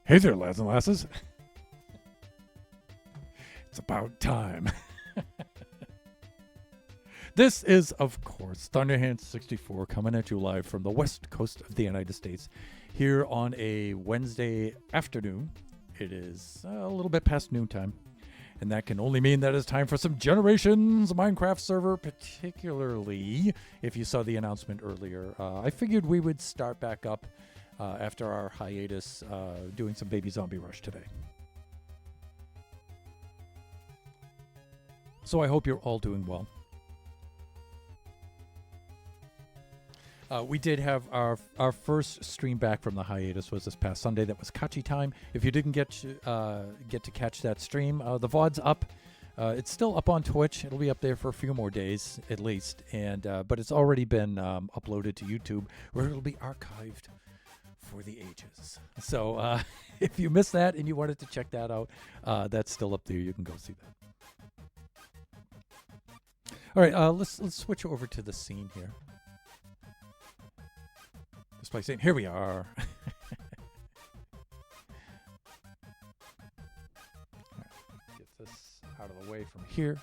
Hey there, lads and lasses. It's about time. This is, of course, Thunderhand 64 coming at you live from the west coast of the United States here on a Wednesday afternoon. It is a little bit past noontime, and that can only mean that it's time for some Generations Minecraft server, particularly if you saw the announcement earlier. I figured we would start back up after our hiatus doing some Baby Zombie Rush today. So I hope you're all doing well. We did have our first stream back from the hiatus was this past Sunday. That was Kachi time. If you didn't get to catch that stream, the VOD's up. It's still up on Twitch. It'll be up there for a few more days at least, and but it's already been uploaded to YouTube, where it'll be archived for the ages. So if you missed that and you wanted to check that out, that's still up there. You can go see that. All right, let's switch over to the scene here. Display scene. Here we are. Get this out of the way from here.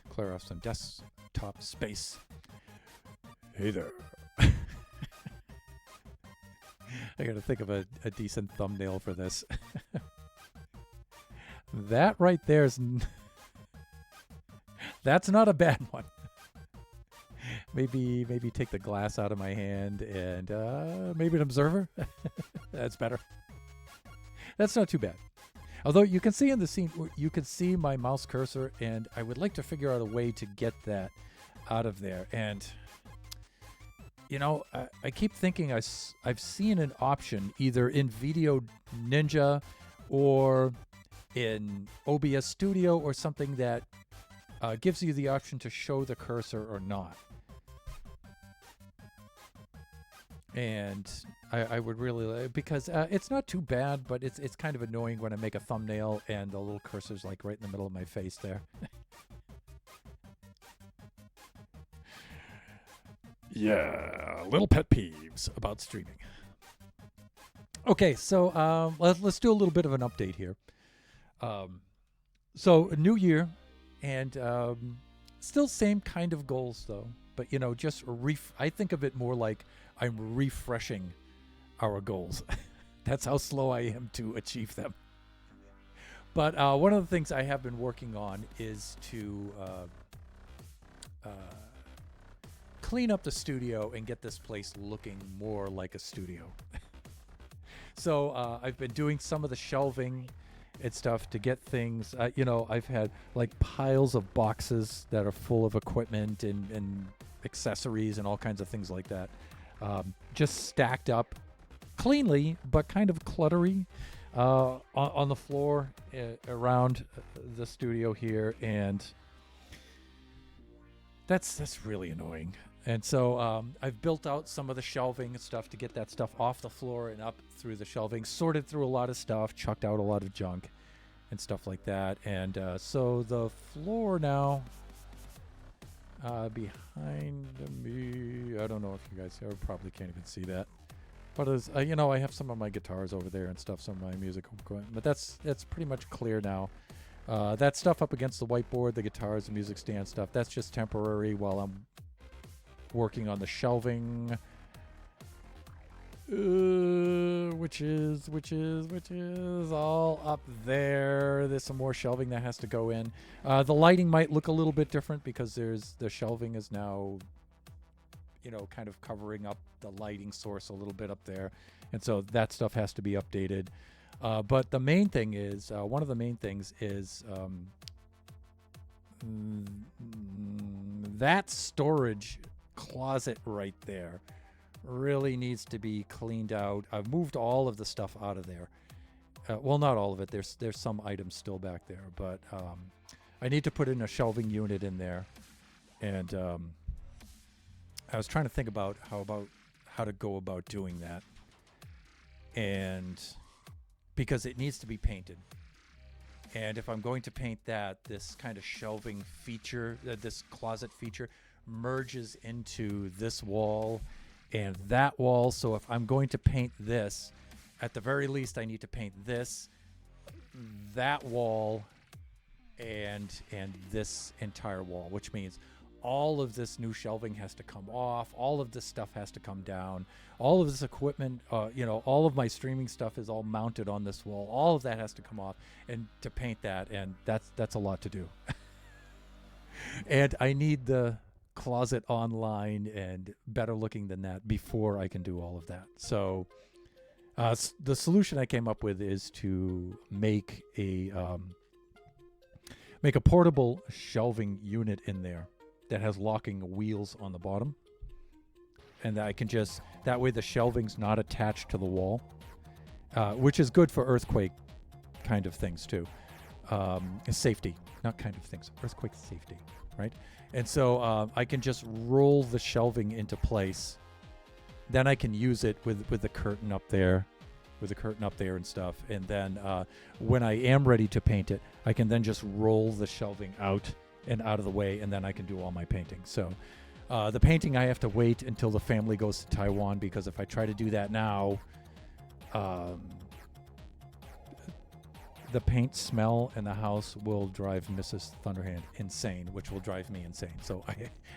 Clear off some desktop space. Hey there. I gotta think of a decent thumbnail for this. That right there is... that's not a bad one. Maybe take the glass out of my hand and maybe an observer. That's better. That's not too bad. Although you can see in the scene, you can see my mouse cursor, and I would like to figure out a way to get that out of there. And you know, I keep thinking I've seen an option either in Video Ninja or in OBS Studio or something that gives you the option to show the cursor or not. And I would really, because it's not too bad, but it's kind of annoying when I make a thumbnail and the little cursor's like right in the middle of my face there. Yeah, little pet peeves about streaming. Okay, so let's do a little bit of an update here. Um, so a new year, and still same kind of goals though. But just I think of it more like I'm refreshing our goals. That's how slow I am to achieve them. But one of the things I have been working on is to uh, clean up the studio and get this place looking more like a studio. So I've been doing some of the shelving and stuff to get things. I've had like piles of boxes that are full of equipment and accessories and all kinds of things like that, just stacked up cleanly but kind of cluttery on the floor around the studio here, and that's really annoying. And so I've built out some of the shelving and stuff to get that stuff off the floor and up through the shelving, sorted through a lot of stuff, chucked out a lot of junk and stuff like that. And so the floor now behind me, I don't know if you guys probably can't even see that. But as I have some of my guitars over there and stuff, some of my music equipment, but that's pretty much clear now. That stuff up against the whiteboard, the guitars, the music stand stuff, that's just temporary while I'm working on the shelving, which is all up there. There's some more shelving that has to go in. The lighting might look a little bit different because the shelving is now kind of covering up the lighting source a little bit up there, and so that stuff has to be updated. But the main thing is, one of the main things is that storage closet right there really needs to be cleaned out. I've moved all of the stuff out of there. Well, not all of it. There's some items still back there, but I need to put in a shelving unit in there. And I was trying to think about how to go about doing that. And because it needs to be painted. And if I'm going to paint that, this kind of shelving feature, this closet feature, merges into this wall and that wall. So if I'm going to paint this, at the very least I need to paint this, that wall, and this entire wall, which means all of this new shelving has to come off, all of this stuff has to come down, all of this equipment, all of my streaming stuff is all mounted on this wall, all of that has to come off, and to paint that, and that's a lot to do. And I need the closet online and better looking than that before I can do all of that. So the solution I came up with is to make a portable shelving unit in there that has locking wheels on the bottom, and that I can that way the shelving's not attached to the wall, which is good for earthquake kind of things too. Safety, not kind of things, earthquake safety, right? And so I can just roll the shelving into place. Then I can use it with the curtain up there, and stuff. And then when I am ready to paint it, I can then just roll the shelving out and out of the way, and then I can do all my painting. So the painting, I have to wait until the family goes to Taiwan, because if I try to do that now, the paint smell in the house will drive Mrs. Thunderhand insane, which will drive me insane. So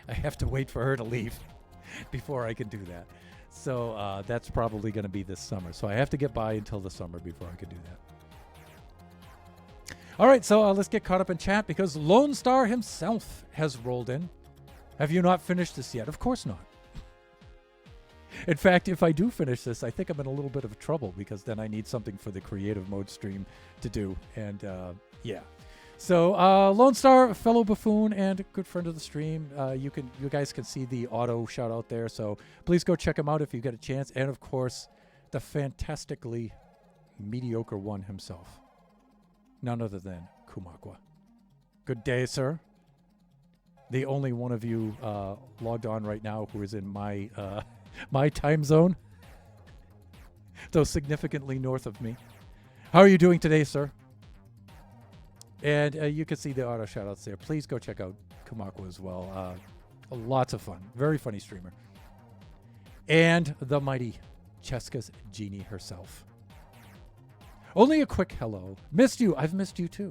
I have to wait for her to leave before I can do that. So that's probably going to be this summer. So I have to get by until the summer before I can do that. All right, so let's get caught up in chat, because Lone Star himself has rolled in. Have you not finished this yet? Of course not. In fact, if I do finish this, I think I'm in a little bit of trouble, because then I need something for the creative mode stream to do. And yeah. So Lone Star, fellow buffoon and a good friend of the stream. You guys can see the auto shout out there. So please go check him out if you get a chance. And of course, the fantastically mediocre one himself. None other than Kumakwa. Good day, sir. The only one of you logged on right now who is in my my time zone, though significantly north of me. How are you doing today, sir? And you can see the auto shoutouts there. Please go check out Kumakwa as well. Lots of fun. Very funny streamer. And the mighty Cheska's Genie herself. Only a quick hello. Missed you. I've missed you too.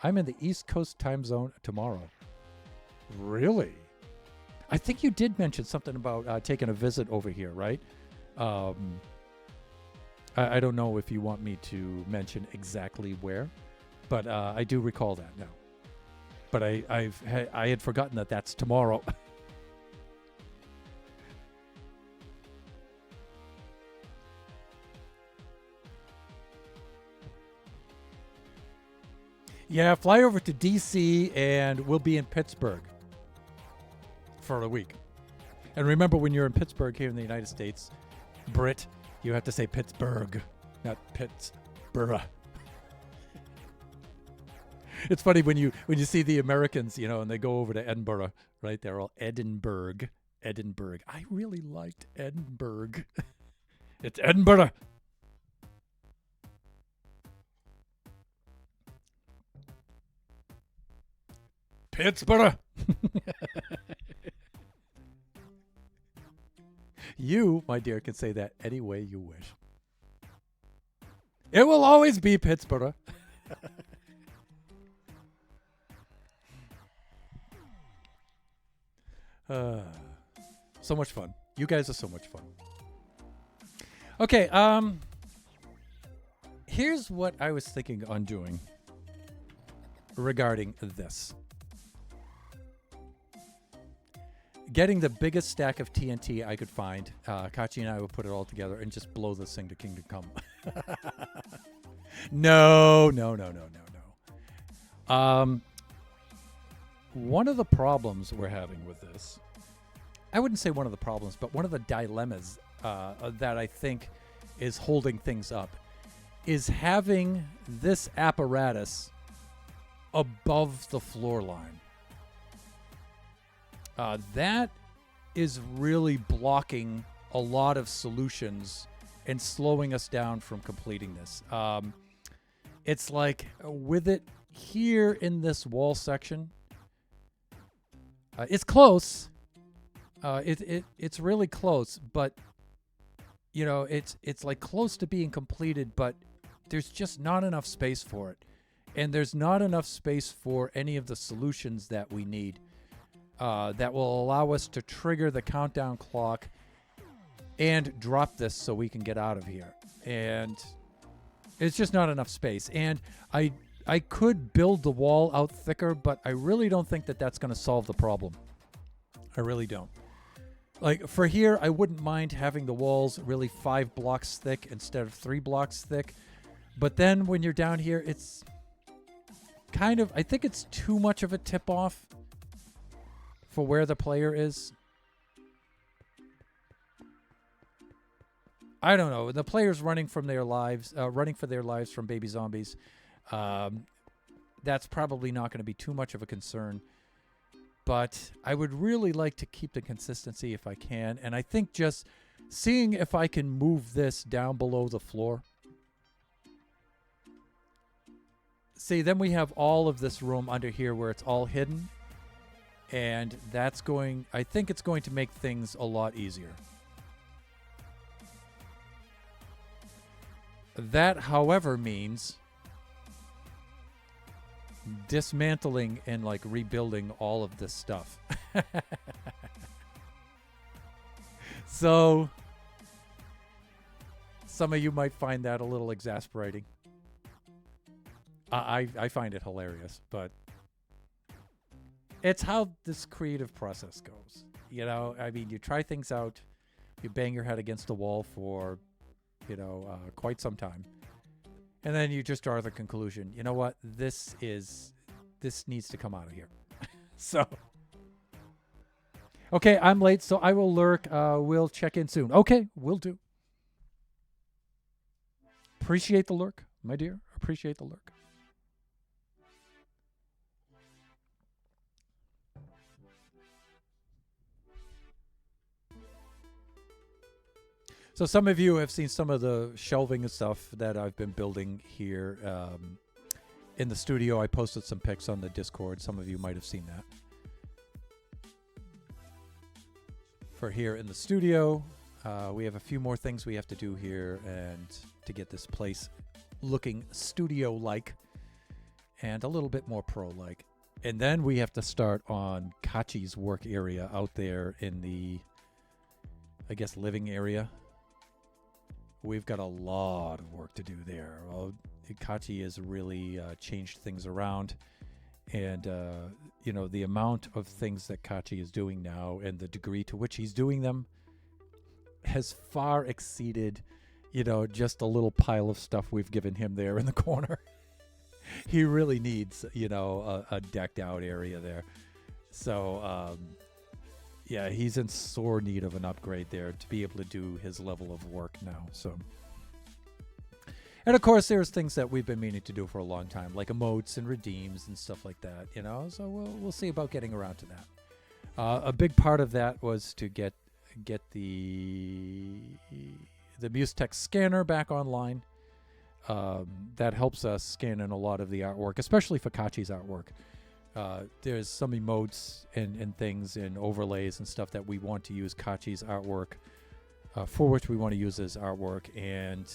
I'm in the East Coast time zone tomorrow. Really? I think you did mention something about taking a visit over here, right? I don't know if you want me to mention exactly where, but I do recall that now. But I had forgotten that that's tomorrow. Yeah, fly over to DC and we'll be in Pittsburgh for a week. And remember, when you're in Pittsburgh here in the United States, Brit, you have to say Pittsburgh, not Pittsburgh. It's funny when you see the Americans, and they go over to Edinburgh, right? They're all Edinburgh. I really liked Edinburgh. It's Edinburgh. Pittsburgh. You, my dear, can say that any way you wish. It will always be Pittsburgh. So much fun. You guys are so much fun. Okay, here's what I was thinking on doing regarding this. Getting the biggest stack of TNT I could find. Kachi and I will put it all together and just blow this thing to Kingdom Come. No. One of the problems we're having with this, I wouldn't say one of the problems, but one of the dilemmas that I think is holding things up is having this apparatus above the floor line. That is really blocking a lot of solutions and slowing us down from completing this. It's like with it here in this wall section, it's close. It's really close, but it's like close to being completed, but there's just not enough space for it, and there's not enough space for any of the solutions that we need. That will allow us to trigger the countdown clock and drop this so we can get out of here. And it's just not enough space. And I could build the wall out thicker, but I really don't think that that's going to solve the problem. I really don't. Like for here, I wouldn't mind having the walls really 5 blocks thick instead of 3 blocks thick. But then when you're down here, it's kind of, I think it's too much of a tip off for where the player is. I don't know. The player's running for their lives from baby zombies. That's probably not going to be too much of a concern. But I would really like to keep the consistency if I can. And I think just seeing if I can move this down below the floor. See, then we have all of this room under here where it's all hidden. And that's I think it's going to make things a lot easier. That, however, means dismantling and like rebuilding all of this stuff. So some of you might find that a little exasperating. I find it hilarious, but it's how this creative process goes. I mean, you try things out, you bang your head against the wall for, quite some time. And then you just draw the conclusion, you know what, this needs to come out of here. So, okay, I'm late, so I will lurk. We'll check in soon. Okay, will do. Appreciate the lurk, my dear. Appreciate the lurk. So some of you have seen some of the shelving and stuff that I've been building here in the studio. I posted some pics on the Discord. Some of you might have seen that. For here in the studio, We have a few more things we have to do here and to get this place looking studio-like and a little bit more pro-like. And then we have to start on Kachi's work area out there in the, I guess, living area. We've got a lot of work to do there. Well, Kachi has really changed things around. And, the amount of things that Kachi is doing now and the degree to which he's doing them has far exceeded, just a little pile of stuff we've given him there in the corner. He really needs, a decked out area there. So, he's in sore need of an upgrade there to be able to do his level of work now. So, and of course, there's things that we've been meaning to do for a long time, like emotes and redeems and stuff like that. So we'll see about getting around to that. A big part of that was to get the MuseTech scanner back online. That helps us scan in a lot of the artwork, especially for Kachi's artwork. There's some emotes and things and overlays and stuff that we want to use Kachi's artwork, for which we want to use his artwork. And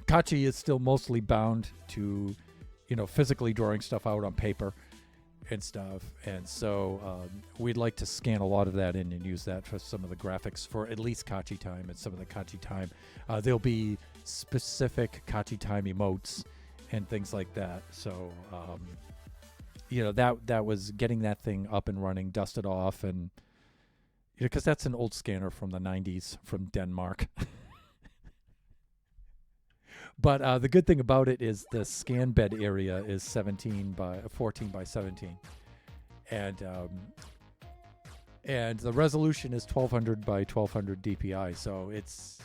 Kachi is still mostly bound to, physically drawing stuff out on paper and stuff. And so we'd like to scan a lot of that in and use that for some of the graphics for at least Kachi Time and some of the Kachi Time. There'll be specific Kachi Time emotes and things like that. So, that was getting that thing up and running, dusted off, and because that's an old scanner from the 90s from Denmark. But the good thing about it is the scan bed area is 14 by 17, and the resolution is 1200 by 1200 DPI. So it's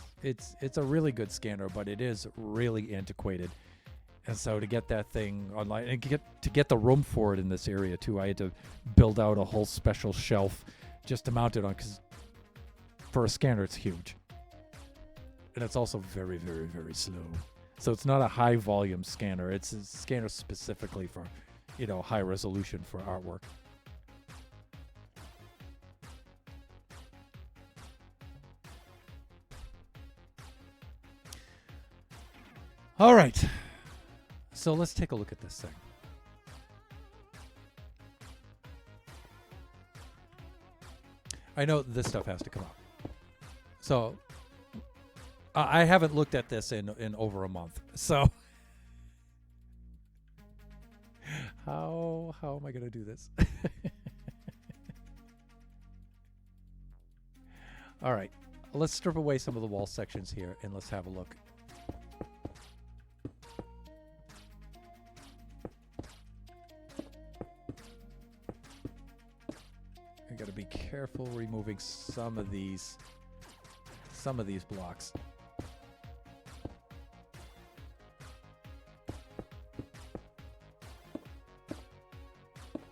a really good scanner, but it is really antiquated. And so to get that thing online and to get the room for it in this area too, I had to build out a whole special shelf just to mount it on, because for a scanner it's huge, and it's also very, very, very slow. So it's not a high volume scanner. It's a scanner specifically for, high resolution for artwork. All right. So let's take a look at this thing. I know this stuff has to come up. So I haven't looked at this in over a month. So how am I going to do this? All right. Let's strip away some of the wall sections here and let's have a look. I got to be careful removing some of these blocks.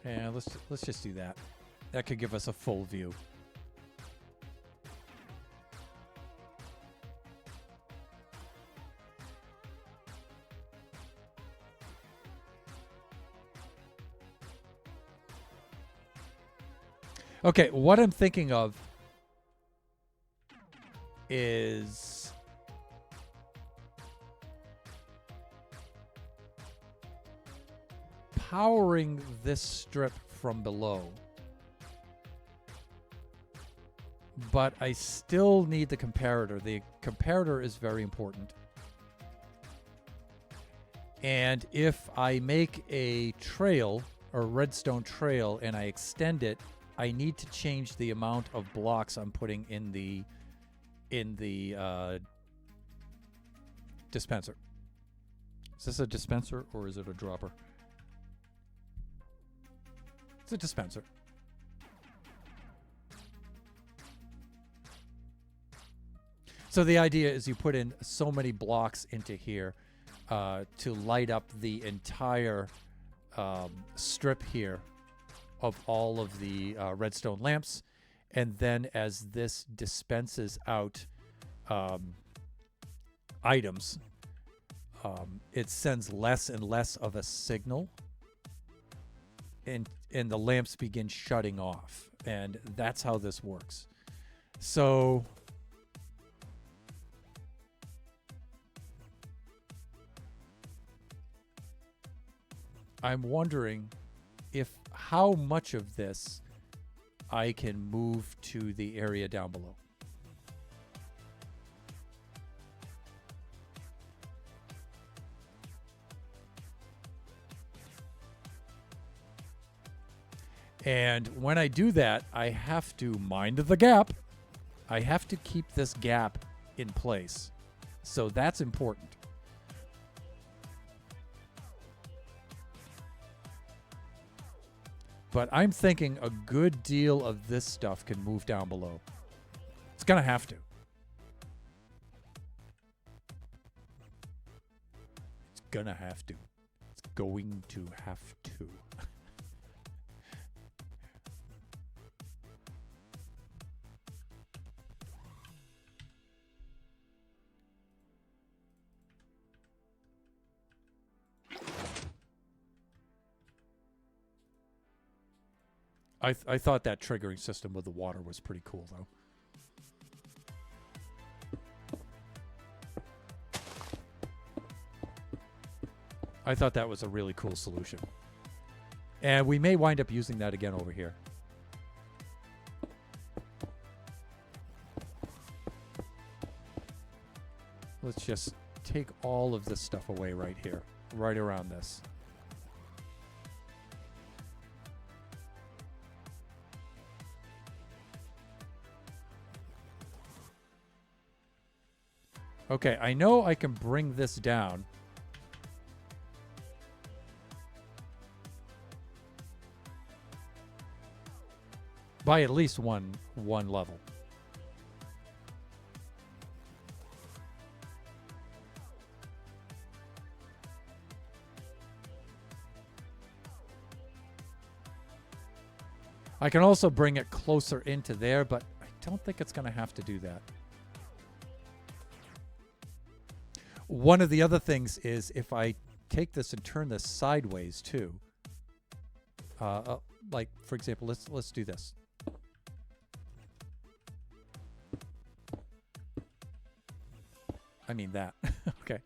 And let's just do that. That could give us a full view. Okay, what I'm thinking of is powering this strip from below, but I still need the comparator. The comparator is very important. And if I make a trail or redstone trail and I extend it, I need to change the amount of blocks I'm putting in the dispenser. Is this a dispenser or is it a dropper? It's a dispenser. So the idea is you put in so many blocks into here to light up the entire strip here of all of the redstone lamps. And then as this dispenses out items, it sends less and less of a signal, and the lamps begin shutting off. And that's how this works. So I'm wondering if how much of this I can move to the area down below. And when I do that, I have to mind the gap. I have to keep this gap in place. So that's important. But I'm thinking a good deal of this stuff can move down below. It's going to have to. It's going to have to. It's going to have to. I thought that triggering system with the water was pretty cool, though. I thought that was a really cool solution. And we may wind up using that again over here. Let's just take all of this stuff away right here, right around this. Okay, I know I can bring this down. By at least one level. I can also bring it closer into there, but I don't think it's going to have to do that. One of the other things is if I take this and turn this sideways too, like for example, let's do this. I mean that. Okay.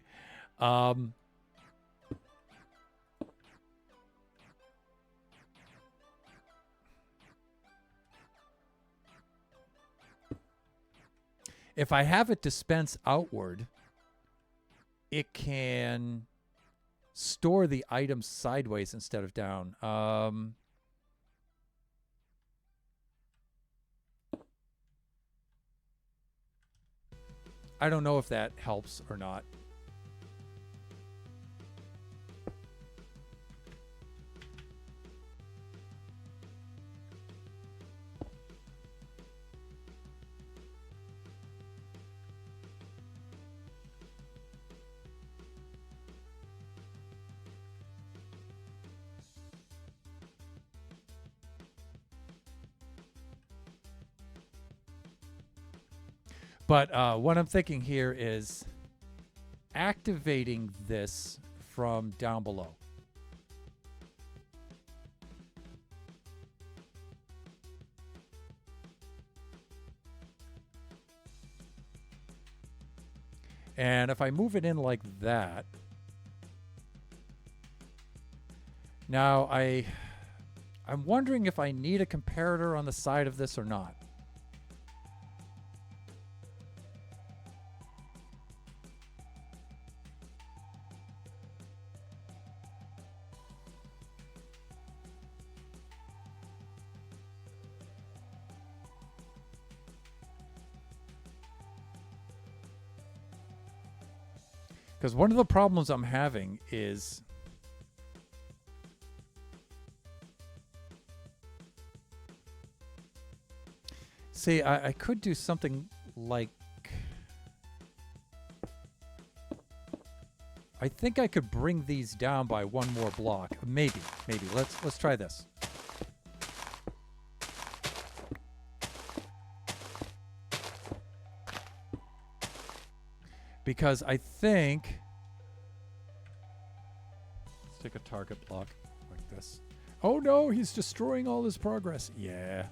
If I have it dispense outward, it can store the items sideways instead of down. I don't know if that helps or not. But what I'm thinking here is activating this from down below. And if I move it in like that, now I'm wondering if I need a comparator on the side of this or not. Because one of the problems I'm having is see, I could do something like I think I could bring these down by one more block. Maybe. Let's try this. Because I think let's take a target block like this. Oh no, he's destroying all his progress. Yeah.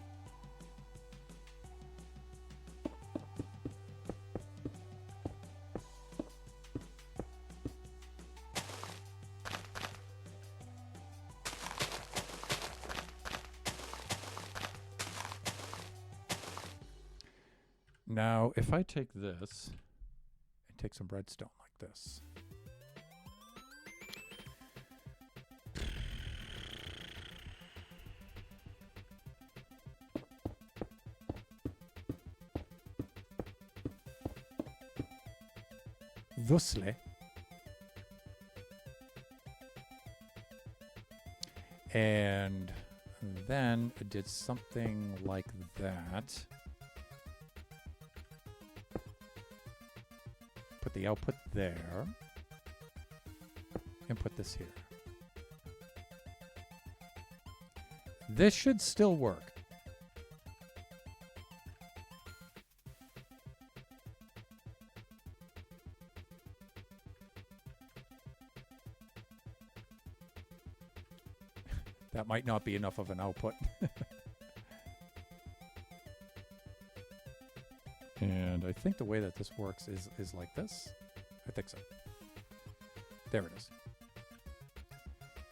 Now, if I take this and take some redstone like this. Thusly. And then I did something like that. Put the output there. And put this here. This should still work. That might not be enough of an output. And I think the way that this works is like this. I think so. There it is.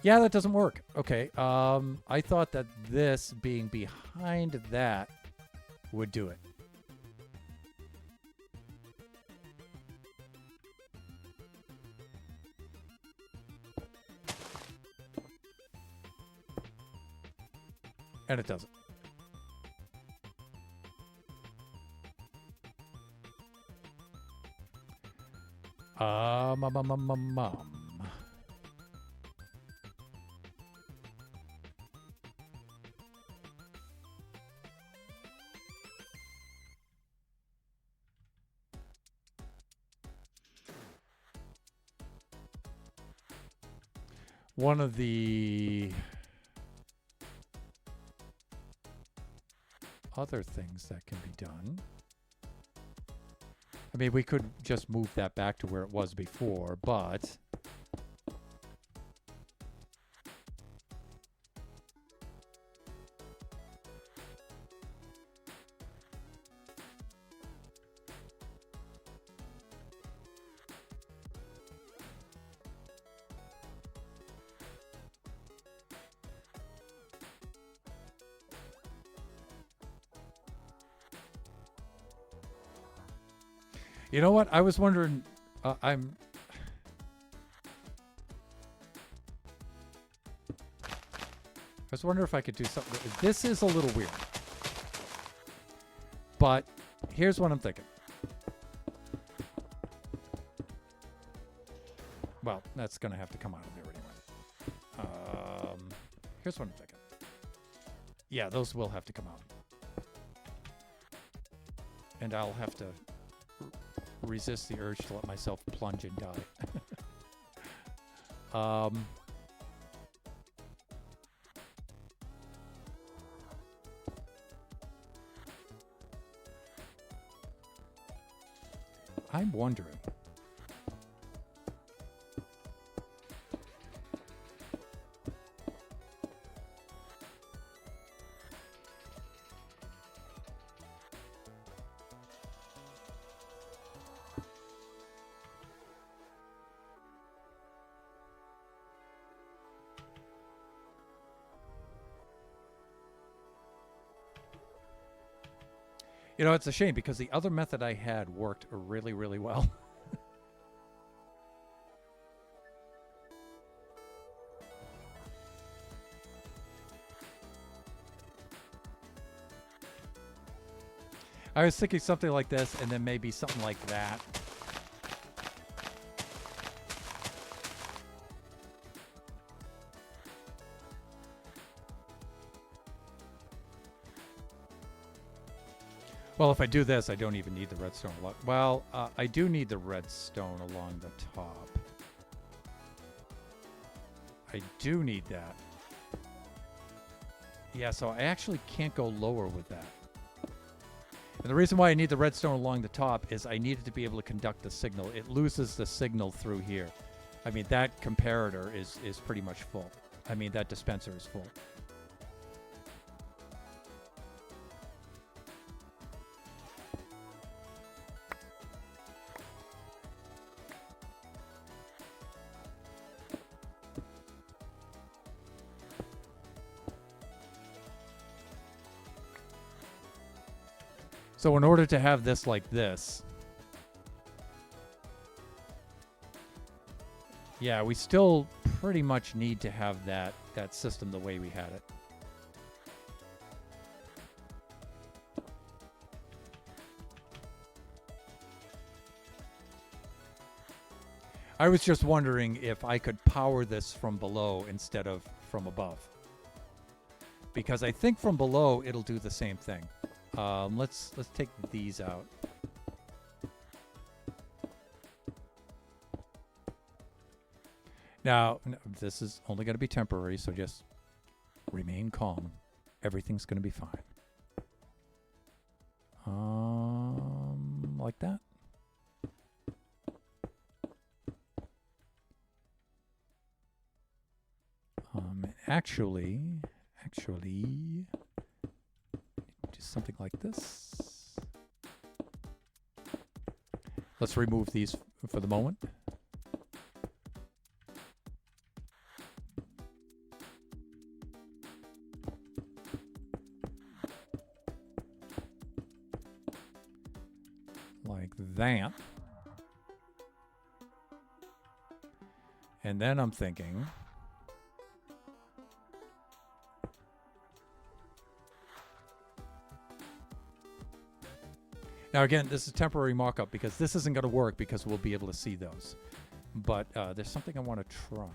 Yeah, that doesn't work. Okay. I thought that this being behind that would do it. And it doesn't. One of the other things that can be done. I mean, we could just move that back to where it was before, but you know what? I was wondering, I was wondering if I could do something. This is a little weird. But here's what I'm thinking. Well, that's going to have to come out of there anyway. Here's what I'm thinking. Yeah, those will have to come out. And I'll have to resist the urge to let myself plunge and die. I'm wondering. You know, it's a shame because the other method I had worked really, really well. I was thinking something like this and then maybe something like that. Well, if I do this, I don't even need the redstone. Well, I do need the redstone along the top. I do need that. Yeah, so I actually can't go lower with that. And the reason why I need the redstone along the top is I need it to be able to conduct the signal. It loses the signal through here. I mean, that comparator is pretty much full. I mean, that dispenser is full. So in order to have this like this, yeah, we still pretty much need to have that system the way we had it. I was just wondering if I could power this from below instead of from above. Because I think from below it'll do the same thing. Let's take these out. Now, this is only going to be temporary, so just remain calm. Everything's going to be fine. Like that. Actually, just something like this. Let's remove these for the moment. Like that. And then I'm thinking, now again, this is temporary mock-up because this isn't going to work because we'll be able to see those. But there's something I want to try.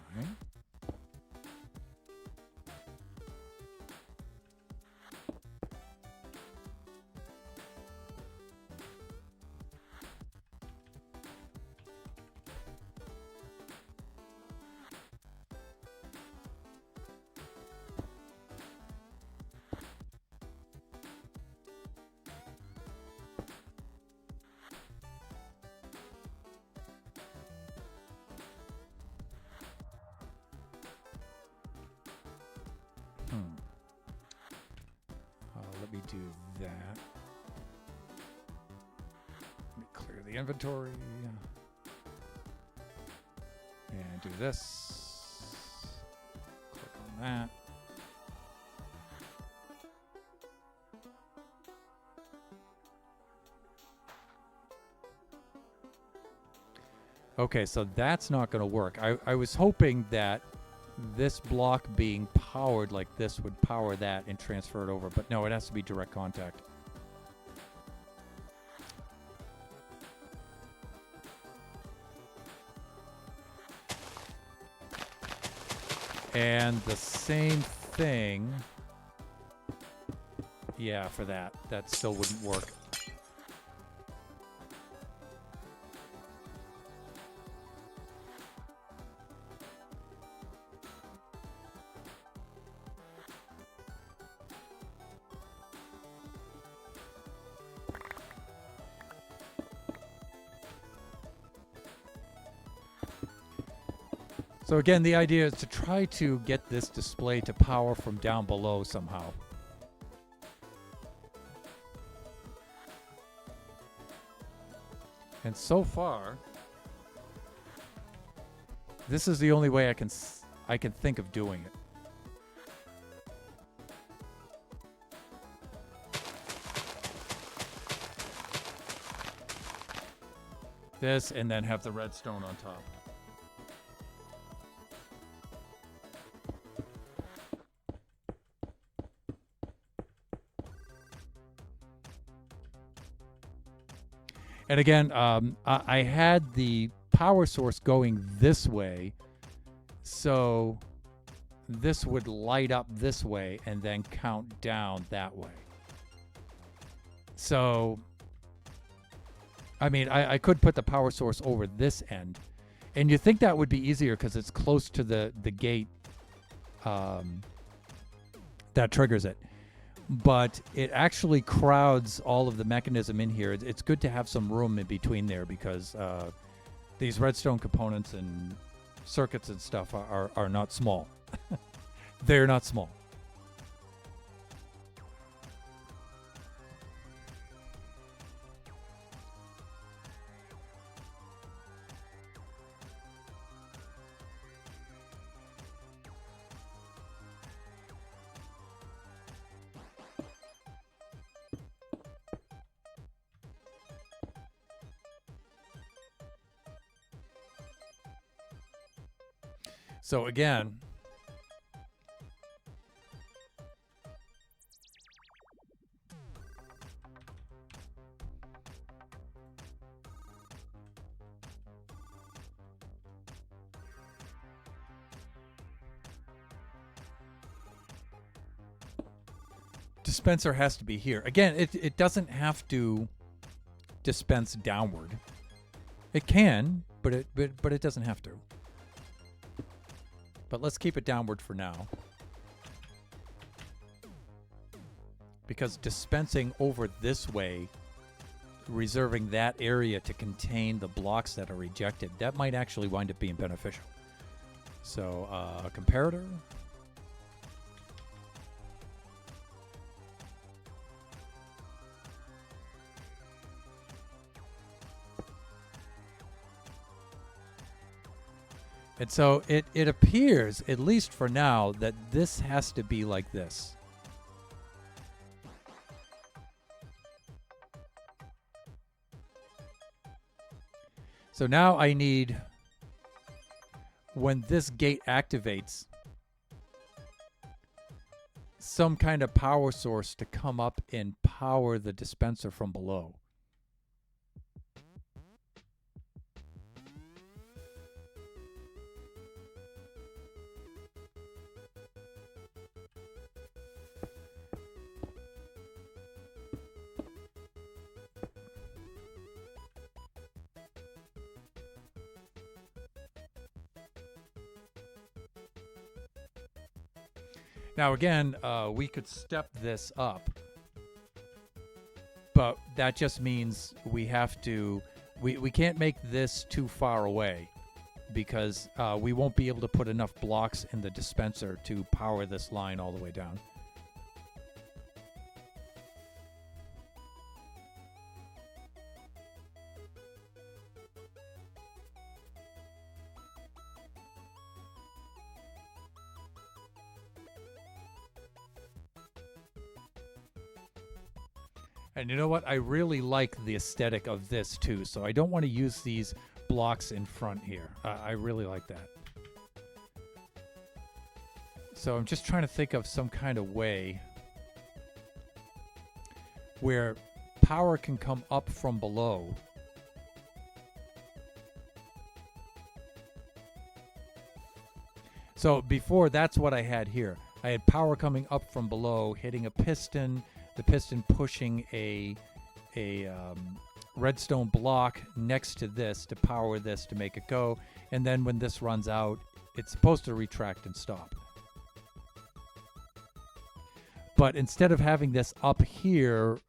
Let me do that. Let me clear the inventory. And do this. Click on that. Okay, so that's not going to work. I was hoping that this block being powered like this would power that and transfer it over, but no, it has to be direct contact. And the same thing, yeah, for that. That still wouldn't work. So again, the idea is to try to get this display to power from down below somehow. And so far, this is the only way I can think of doing it. This, and then have the redstone on top. And again, I had the power source going this way, so this would light up this way and then count down that way. So, I mean, I could put the power source over this end, and you think that would be easier because it's close to the gate that triggers it. But it actually crowds all of the mechanism in here. It's good to have some room in between there because these redstone components and circuits and stuff are not small. They're not small. So again, dispenser has to be here. Again, it doesn't have to dispense downward. It can, but it doesn't have to. But let's keep it downward for now. Because dispensing over this way, reserving that area to contain the blocks that are rejected, that might actually wind up being beneficial. So, comparator. And so it appears, at least for now, that this has to be like this. So now I need, when this gate activates, some kind of power source to come up and power the dispenser from below. Now again, we could step this up, but that just means we have to, we can't make this too far away because we won't be able to put enough blocks in the dispenser to power this line all the way down. And you know what? I really like the aesthetic of this too, so I don't want to use these blocks in front here. I really like that. So I'm just trying to think of some kind of way where power can come up from below. So before, that's what I had here. I had power coming up from below, hitting a piston, the piston pushing a redstone block next to this to power this to make it go. And then when this runs out, it's supposed to retract and stop. But instead of having this up here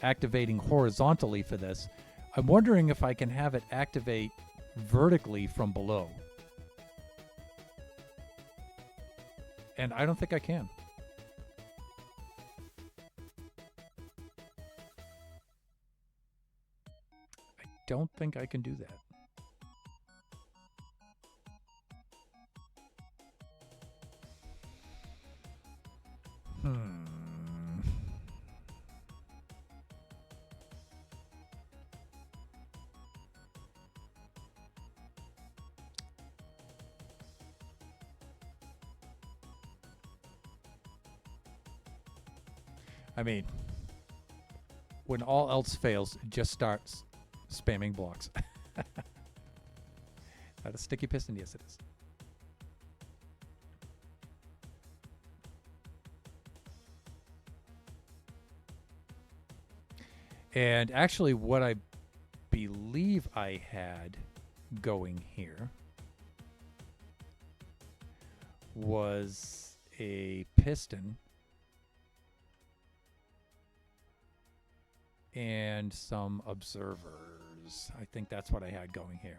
activating horizontally for this, I'm wondering if I can have it activate vertically from below. And I don't think I can. I don't think I can do that. I mean, when all else fails, just starts spamming blocks. Not a sticky piston? Yes, it is. And actually, what I believe I had going here was a piston and some observers. I think that's what I had going here.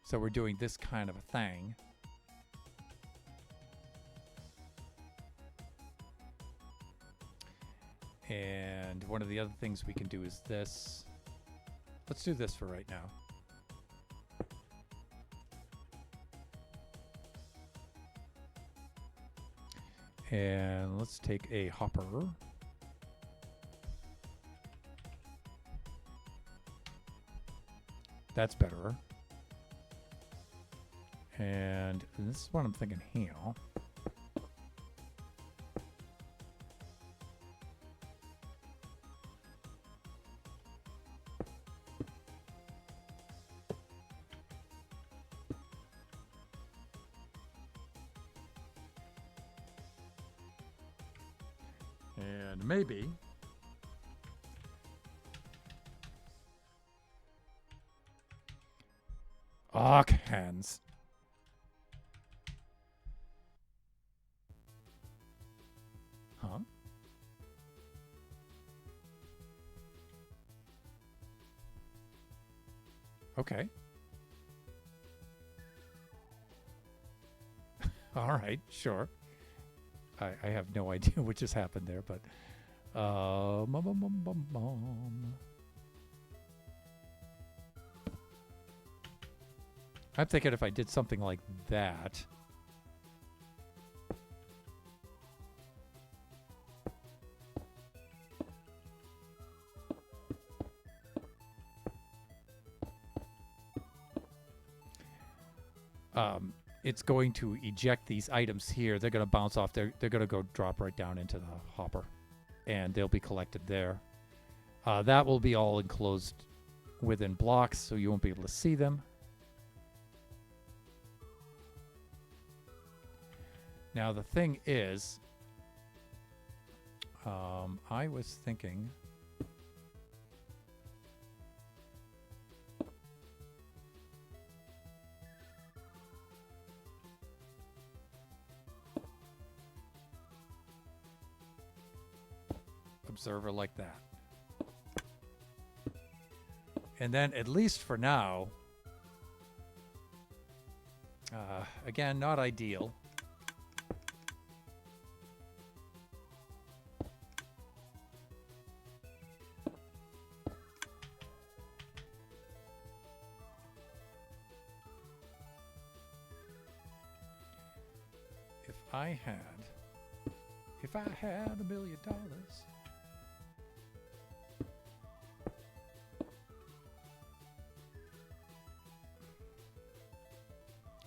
So we're doing this kind of a thing. And one of the other things we can do is this. Let's do this for right now. And let's take a hopper. That's better. And this is what I'm thinking here. And maybe arc hands. Huh? Okay. All right, sure. I have no idea what just happened there, but I'm thinking if I did something like that. It's going to eject these items here. They're going to bounce off. They're going to go drop right down into the hopper, and they'll be collected there. That will be all enclosed within blocks, so you won't be able to see them. Now, the thing is, I was thinking... observer like that. And then, at least for now, again, not ideal. If I had $1 million.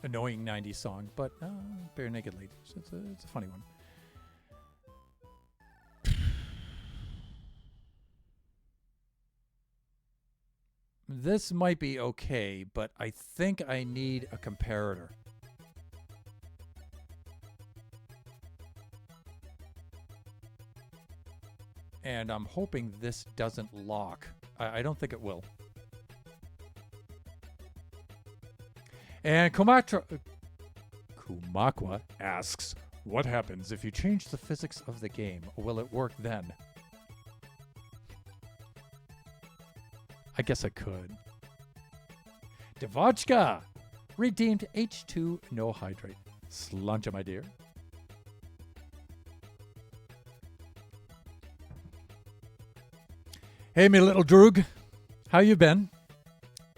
Annoying 90s song, but Bare Naked Ladies. It's a funny one. This might be okay, but I think I need a comparator. And I'm hoping this doesn't lock. I don't think it will. And Kumakwa asks, what happens if you change the physics of the game? Will it work then? I guess I could. Devotchka! Redeemed H2 No Hydrate. Sluncha, my dear. Hey, me little droog. How you been?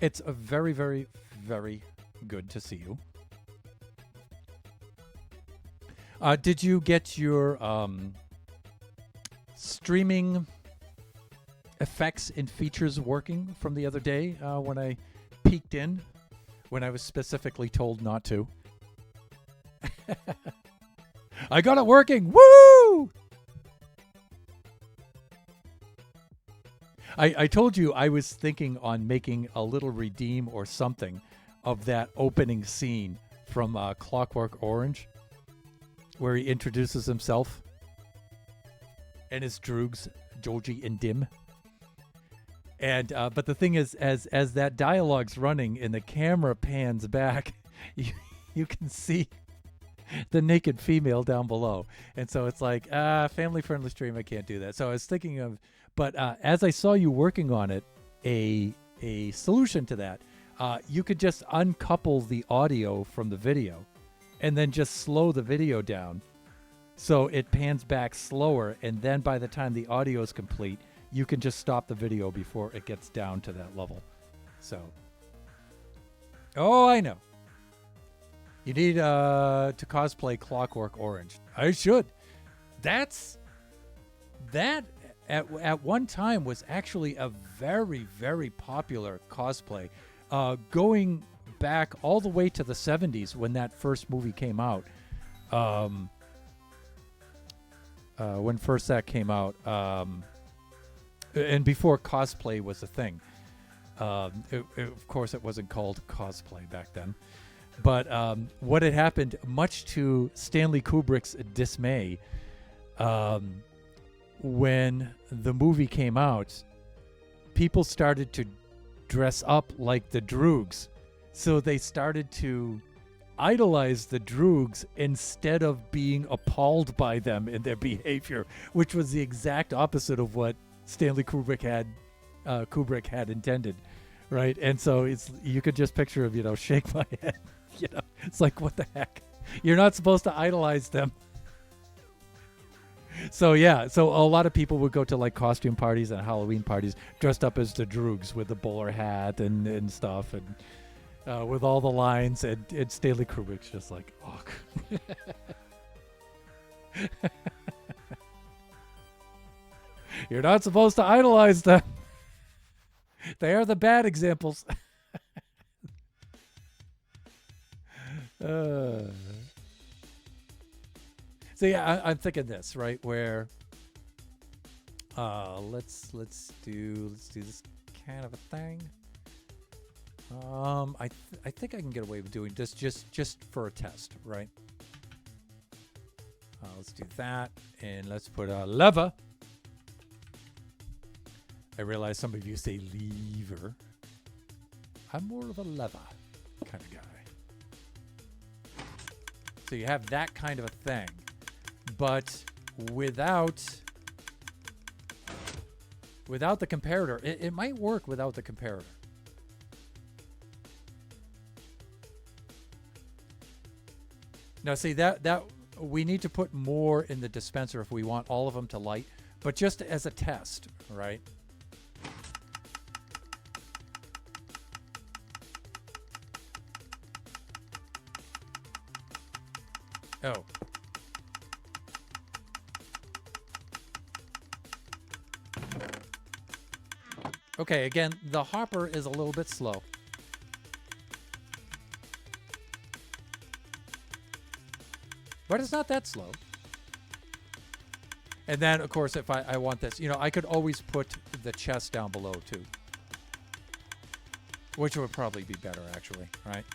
It's a very, very, very good to see you. Did you get your streaming effects and features working from the other day when I peeked in, when I was specifically told not to? I got it working! Woo! I told you I was thinking on making a little redeem or something of that opening scene from Clockwork Orange, where he introduces himself and his droogs, Joji and Dim. And but the thing is, as that dialogue's running and the camera pans back, you can see the naked female down below. And so it's like, family-friendly stream, I can't do that. So I was thinking of, but as I saw you working on it, a solution to that, you could just uncouple the audio from the video and then just slow the video down so it pans back slower, and then by the time the audio is complete, you can just stop the video before it gets down to that level. So, oh, I know. You need to cosplay Clockwork Orange. I should. That at one time was actually a very, very popular cosplay. Going back all the way to the 70s when that first movie came out. When first that came out, and before cosplay was a thing. Of course, it wasn't called cosplay back then. But what had happened, much to Stanley Kubrick's dismay, when the movie came out, people started to dress up like the Droogs. So they started to idolize the Droogs instead of being appalled by them in their behavior, which was the exact opposite of what Stanley Kubrick had intended, right? And so you could just picture him, shake my head. It's like, what the heck? You're not supposed to idolize them. So a lot of people would go to like costume parties and Halloween parties dressed up as the Droogs with the bowler hat and stuff, and with all the lines, and Stanley Kubrick's just like, ugh. You're not supposed to idolize them. They are the bad examples. So yeah, I'm thinking this, right, where let's do this kind of a thing. I think I can get away with doing this just for a test, right? Let's do that, and let's put a lever. I realize some of you say lever. I'm more of a lever kind of guy. So you have that kind of a thing, but without the comparator. It might work without the comparator. Now see, that we need to put more in the dispenser if we want all of them to light, but just as a test, right? Oh. Okay, again, the hopper is a little bit slow. But it's not that slow. And then, of course, if I want this, I could always put the chest down below, too. Which would probably be better, actually, right?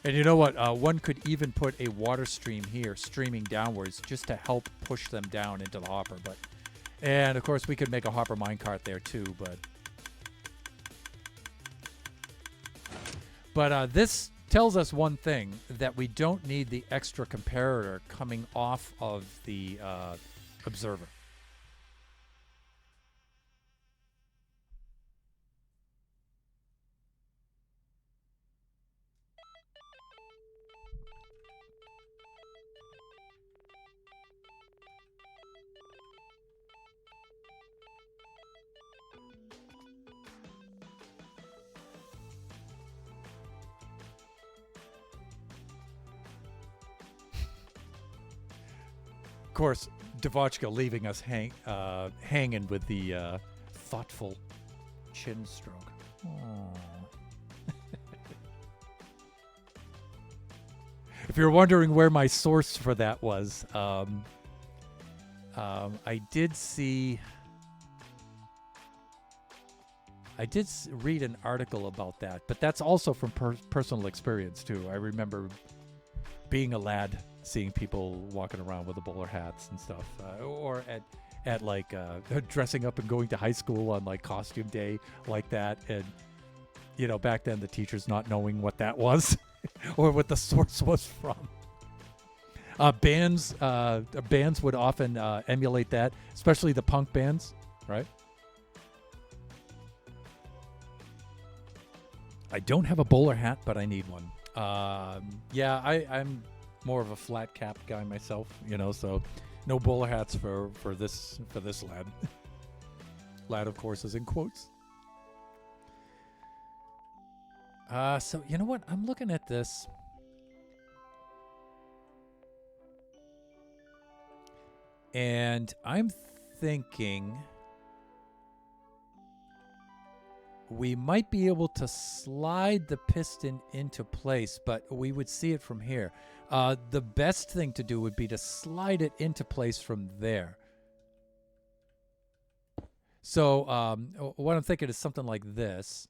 And you know what? One could even put a water stream here, streaming downwards, just to help push them down into the hopper. And of course, we could make a hopper minecart there too. But this tells us one thing, that we don't need the extra comparator coming off of the observer. Of course, Devotchka leaving us hanging with the thoughtful chin stroke. If you're wondering where my source for that was, I did read an article about that, but that's also from personal experience too. I remember being a lad, seeing people walking around with the bowler hats and stuff, or at like dressing up and going to high school on like costume day like that, and back then the teachers not knowing what that was or what the source was from. Bands would often emulate that, especially the punk bands, right? I don't have a bowler hat, but I need one. Yeah, I'm more of a flat cap guy myself, so no bowler hats for this lad. Lad, of course, is in quotes. So you know what? I'm looking at this. And I'm thinking we might be able to slide the piston into place, but we would see it from here. The best thing to do would be to slide it into place from there. So what I'm thinking is something like this.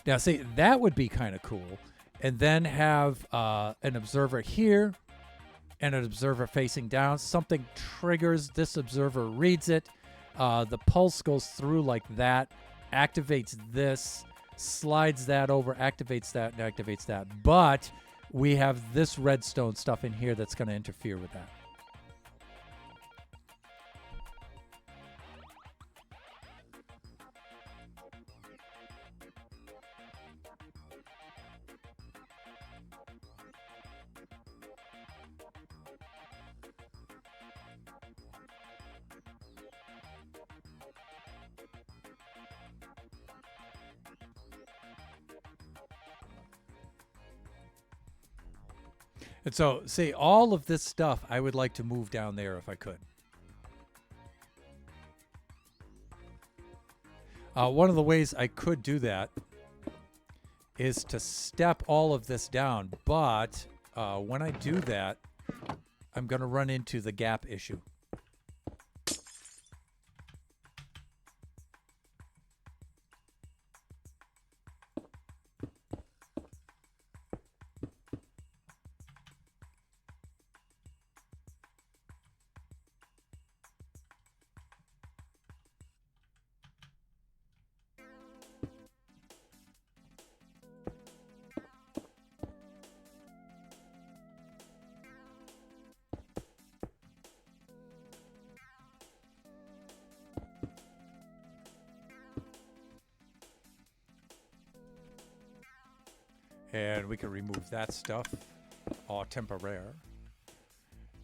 Now, see, that would be kind of cool. And then have an observer here and an observer facing down. Something triggers, this observer reads it. The pulse goes through like that, activates this, slides that over, activates that, and activates that. But we have this redstone stuff in here that's going to interfere with that. And so, see, all of this stuff I would like to move down there if I could. One of the ways I could do that is to step all of this down. But when I do that, I'm going to run into the gap issue. And we can remove that stuff, all temporary.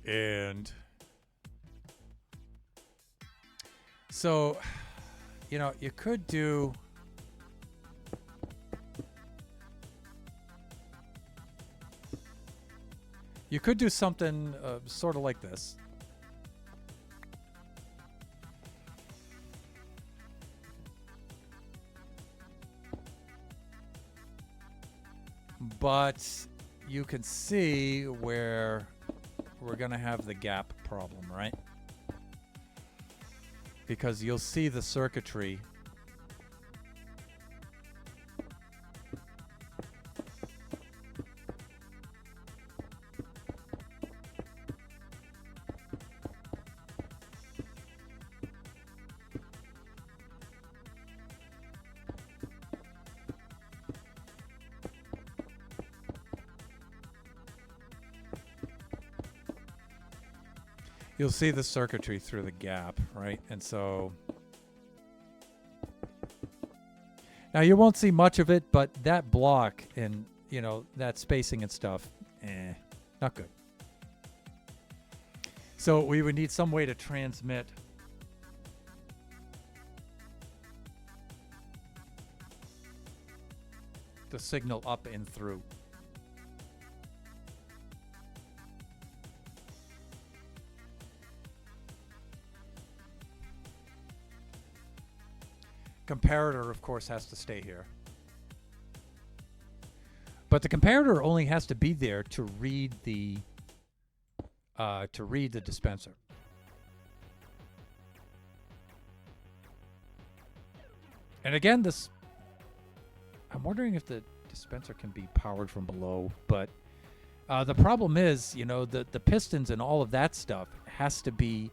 And so, you know, you could do... You could do something sort of like this. But you can see where we're going to have the gap problem, right? Because you'll see the circuitry. You'll see the circuitry through the gap, right? And so now you won't see much of it, but that block and, you know, that spacing and stuff, not good. So we would need some way to transmit the signal up and through. Comparator, of course, has to stay here. But the comparator only has to be there to read the dispenser. And again, this, I'm wondering if the dispenser can be powered from below, but the problem is, you know, the pistons and all of that stuff has to be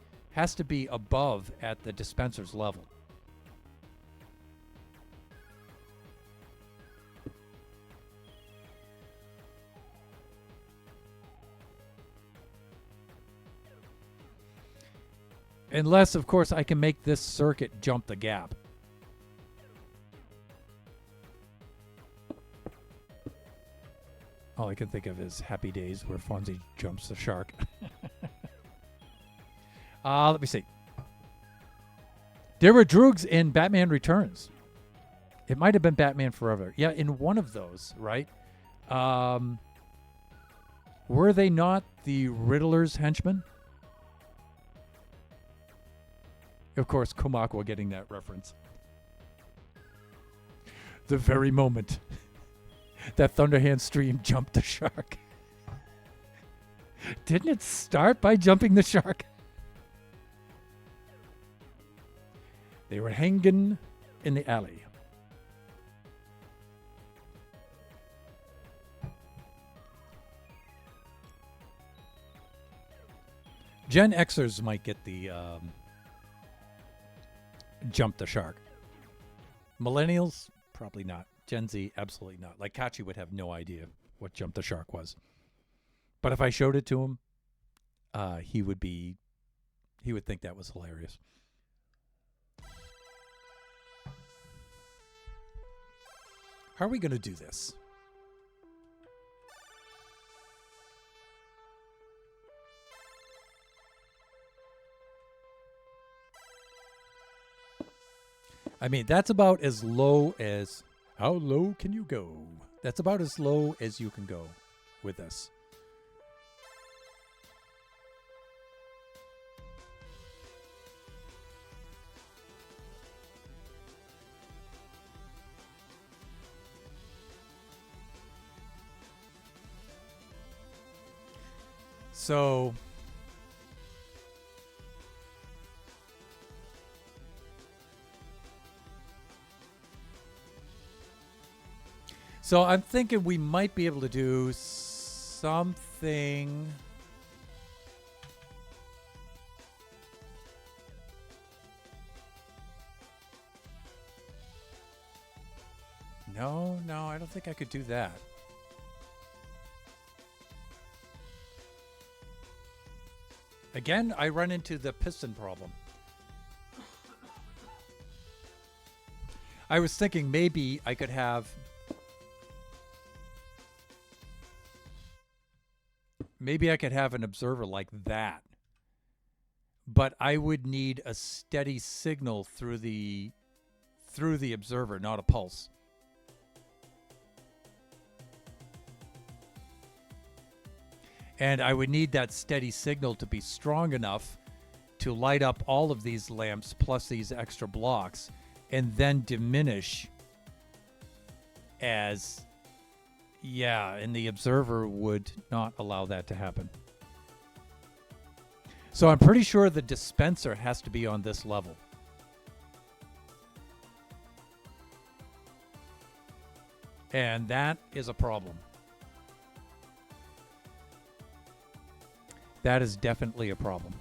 above at the dispenser's level. Unless, of course, I can make this circuit jump the gap. All I can think of is Happy Days where Fonzie jumps the shark. Let me see. There were Droogs in Batman Returns. It might have been Batman Forever. Yeah, in one of those, right? Were they not the Riddler's henchmen? Of course, Kumakwa getting that reference. The very moment that Thunderhand stream jumped the shark. Didn't it start by jumping the shark? They were hanging in the alley. Gen Xers might get the jump the shark. Millennials, probably not. Gen Z, absolutely not. Like Kachi would have no idea what jump the shark was. But if I showed it to him, he would think that was hilarious. How are we going to do this? I mean, that's about as low as... How low can you go? That's about as low as you can go with this. So... So I'm thinking we might be able to do something. No, I don't think I could do that. Again, I run into the piston problem. I was thinking maybe I could have... Maybe I could have an observer like that. But I would need a steady signal through the observer, not a pulse. And I would need that steady signal to be strong enough to light up all of these lamps plus these extra blocks and then diminish as... Yeah, and the observer would not allow that to happen. So I'm pretty sure the dispenser has to be on this level. And that is a problem. That is definitely a problem.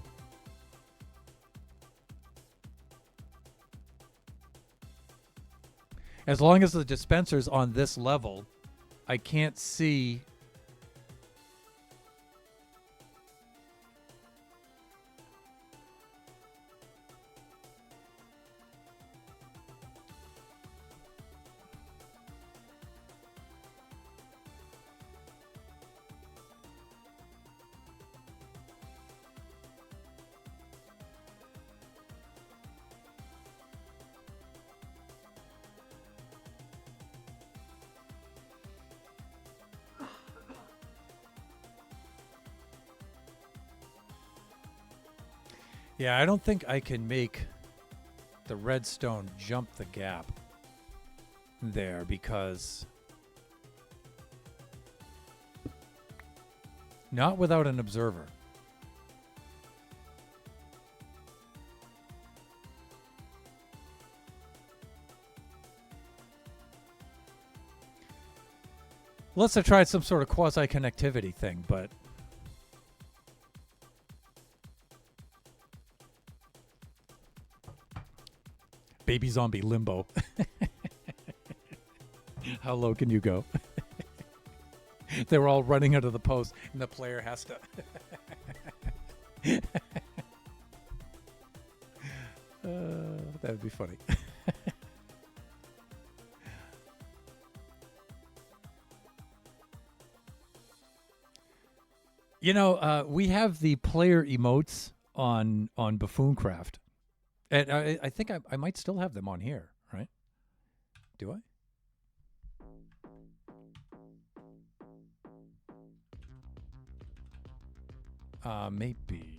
As long as the dispenser's on this level, I can't see. Yeah, I don't think I can make the redstone jump the gap there because... Not without an observer. Unless I tried some sort of quasi-connectivity thing, but... Baby zombie limbo. How low can you go? They were all running out of the post, and the player has to... That would be funny. You know, we have the player emotes on Buffooncraft, and I think I might still have them on here, right? Do I? Maybe.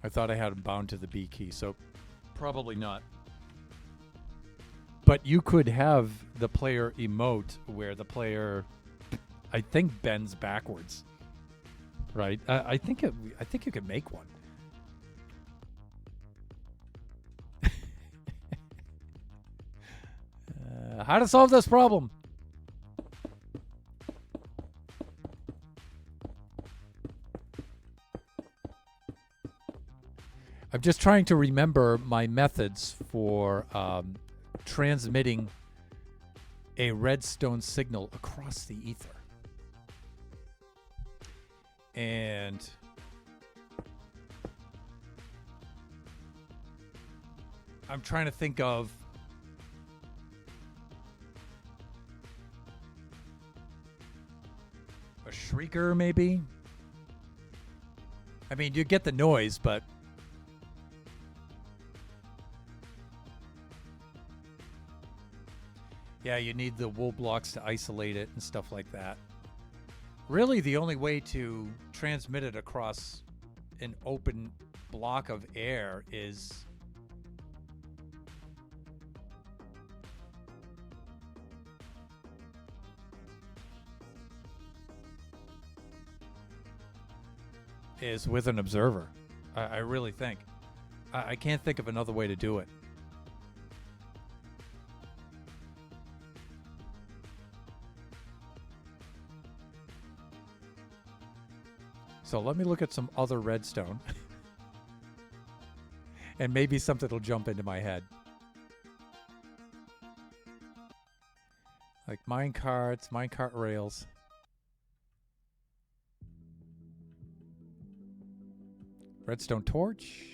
I thought I had them bound to the B key, so probably not. But you could have the player emote where the player, I think, bends backwards, right? I think you could make one. How to solve this problem? I'm just trying to remember my methods for transmitting a redstone signal across the ether. And I'm trying to think of a shrieker, maybe. I mean, you get the noise, but yeah, you need the wool blocks to isolate it and stuff like that. Really, the only way to transmit it across an open block of air is with an observer. I really think. I can't think of another way to do it. So let me look at some other redstone. And maybe something will jump into my head. Like minecarts, minecart rails. Redstone torch.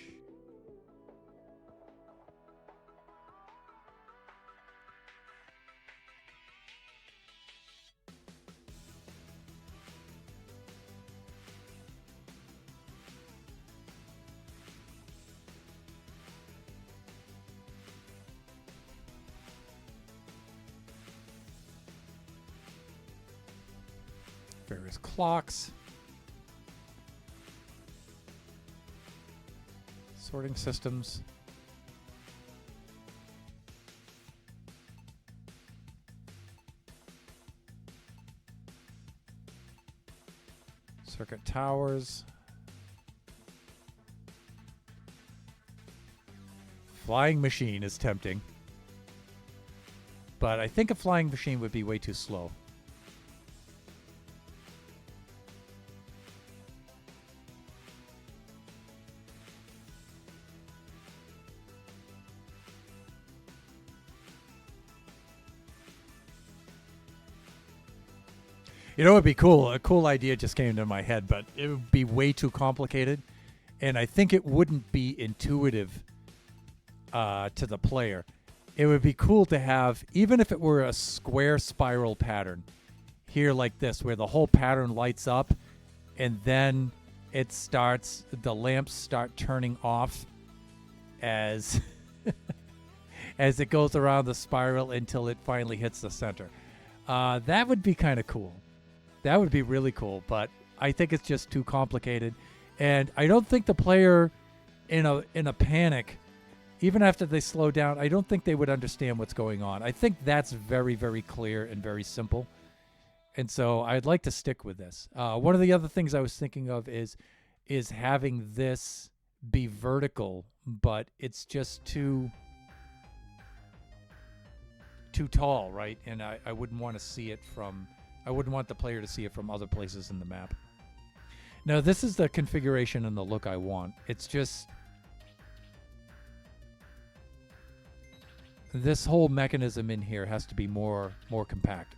Various clocks. Sorting systems. Circuit towers. Flying machine is tempting. But I think a flying machine would be way too slow. You know, it'd be cool. A cool idea just came into my head, but it would be way too complicated, and I think it wouldn't be intuitive to the player. It would be cool to have, even if it were a square spiral pattern, here like this, where the whole pattern lights up, and then it starts, the lamps start turning off as as it goes around the spiral until it finally hits the center. That would be kind of cool. That would be really cool, but I think it's just too complicated, and I don't think the player, in a panic, even after they slow down, I don't think they would understand what's going on. I think that's very, very clear and very simple, and so I'd like to stick with this. One of the other things I was thinking of is having this be vertical, but it's just too tall, right? And I wouldn't want to see it from. I wouldn't want the player to see it from other places in the map. Now, this is the configuration and the look I want. It's just this whole mechanism in here has to be more compact.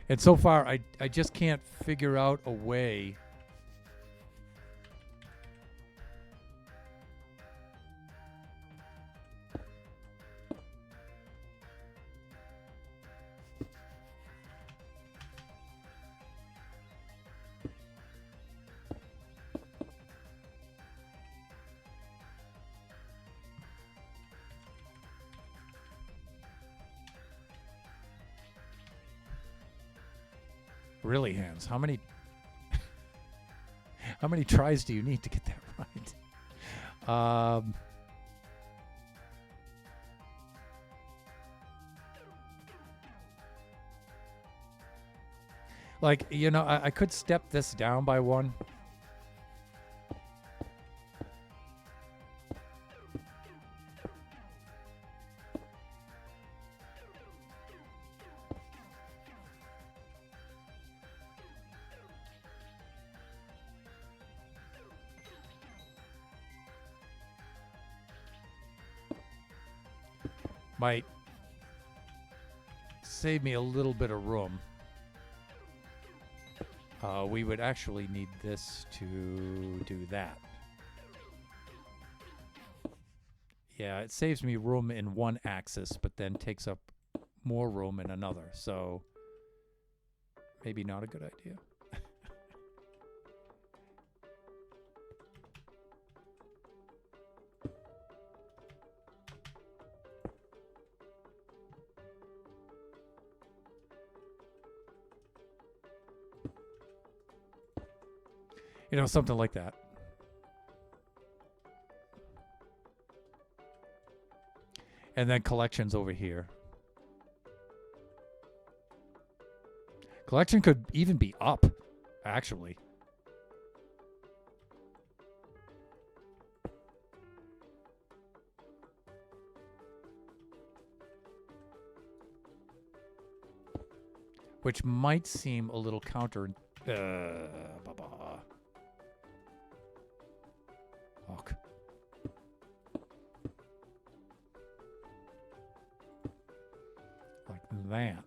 And so far, I just can't figure out a way Really, Hans, how many how many tries do you need to get that right? Like, you know, I could step this down by one. Might save me a little bit of room. We would actually need this to do that. Yeah, it saves me room in one axis, but then takes up more room in another. So maybe not a good idea. You know, something like that. And then collections over here. Collection could even be up, actually. Which might seem a little counter... Fuck. Like that.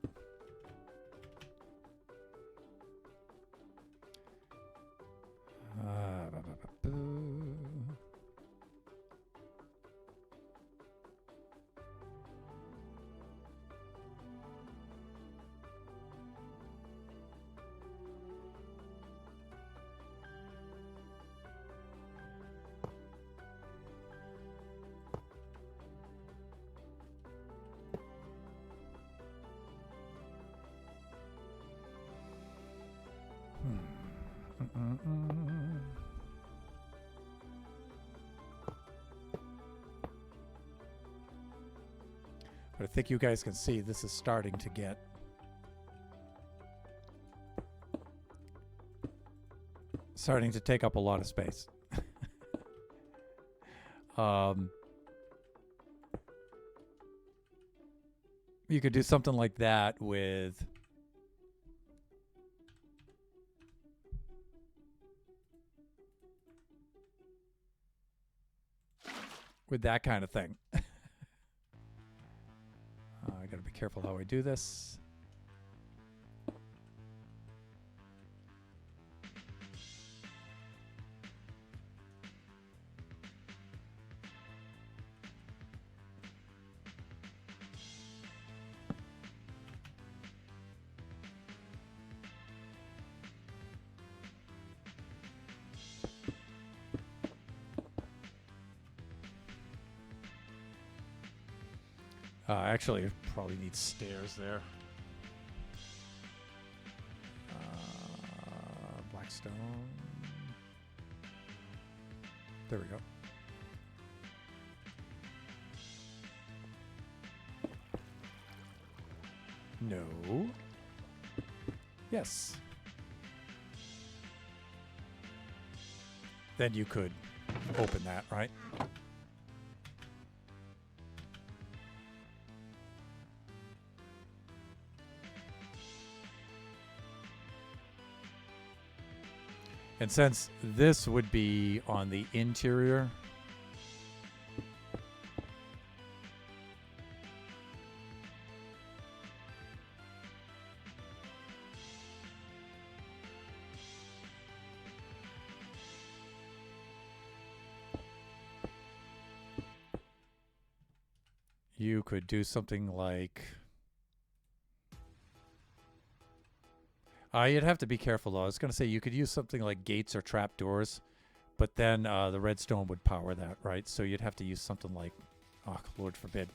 But I think you guys can see this is starting to get take up a lot of space. You could do something like that with that kind of thing. I gotta be careful how I do this. Actually, it probably needs stairs there. Blackstone. There we go. No. Yes. Then you could open that, right? And since this would be on the interior, you could do something like... you'd have to be careful, though. I was going to say you could use something like gates or trapdoors, but then the redstone would power that, right? So you'd have to use something like... Oh, Lord forbid.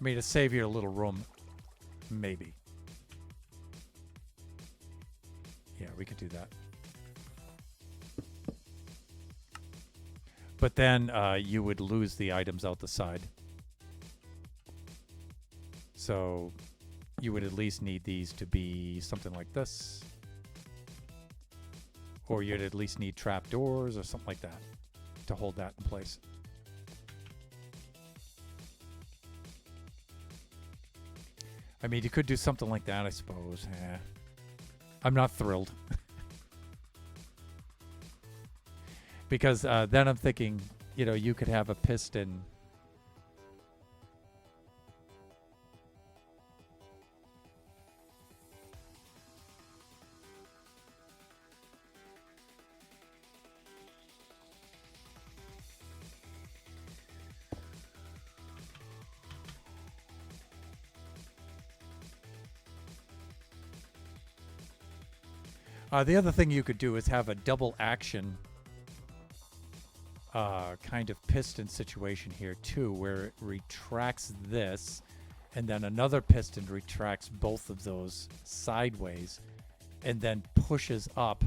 I mean, to save you a little room, maybe. Yeah, we could do that. But then you would lose the items out the side. So you would at least need these to be something like this. Or you'd at least need trapdoors or something like that to hold that in place. I mean, you could do something like that, I suppose. I'm not thrilled. Because then I'm thinking, you know, you could have a piston. The other thing you could do is have a double action kind of piston situation here too, where it retracts this, and then another piston retracts both of those sideways, and then pushes up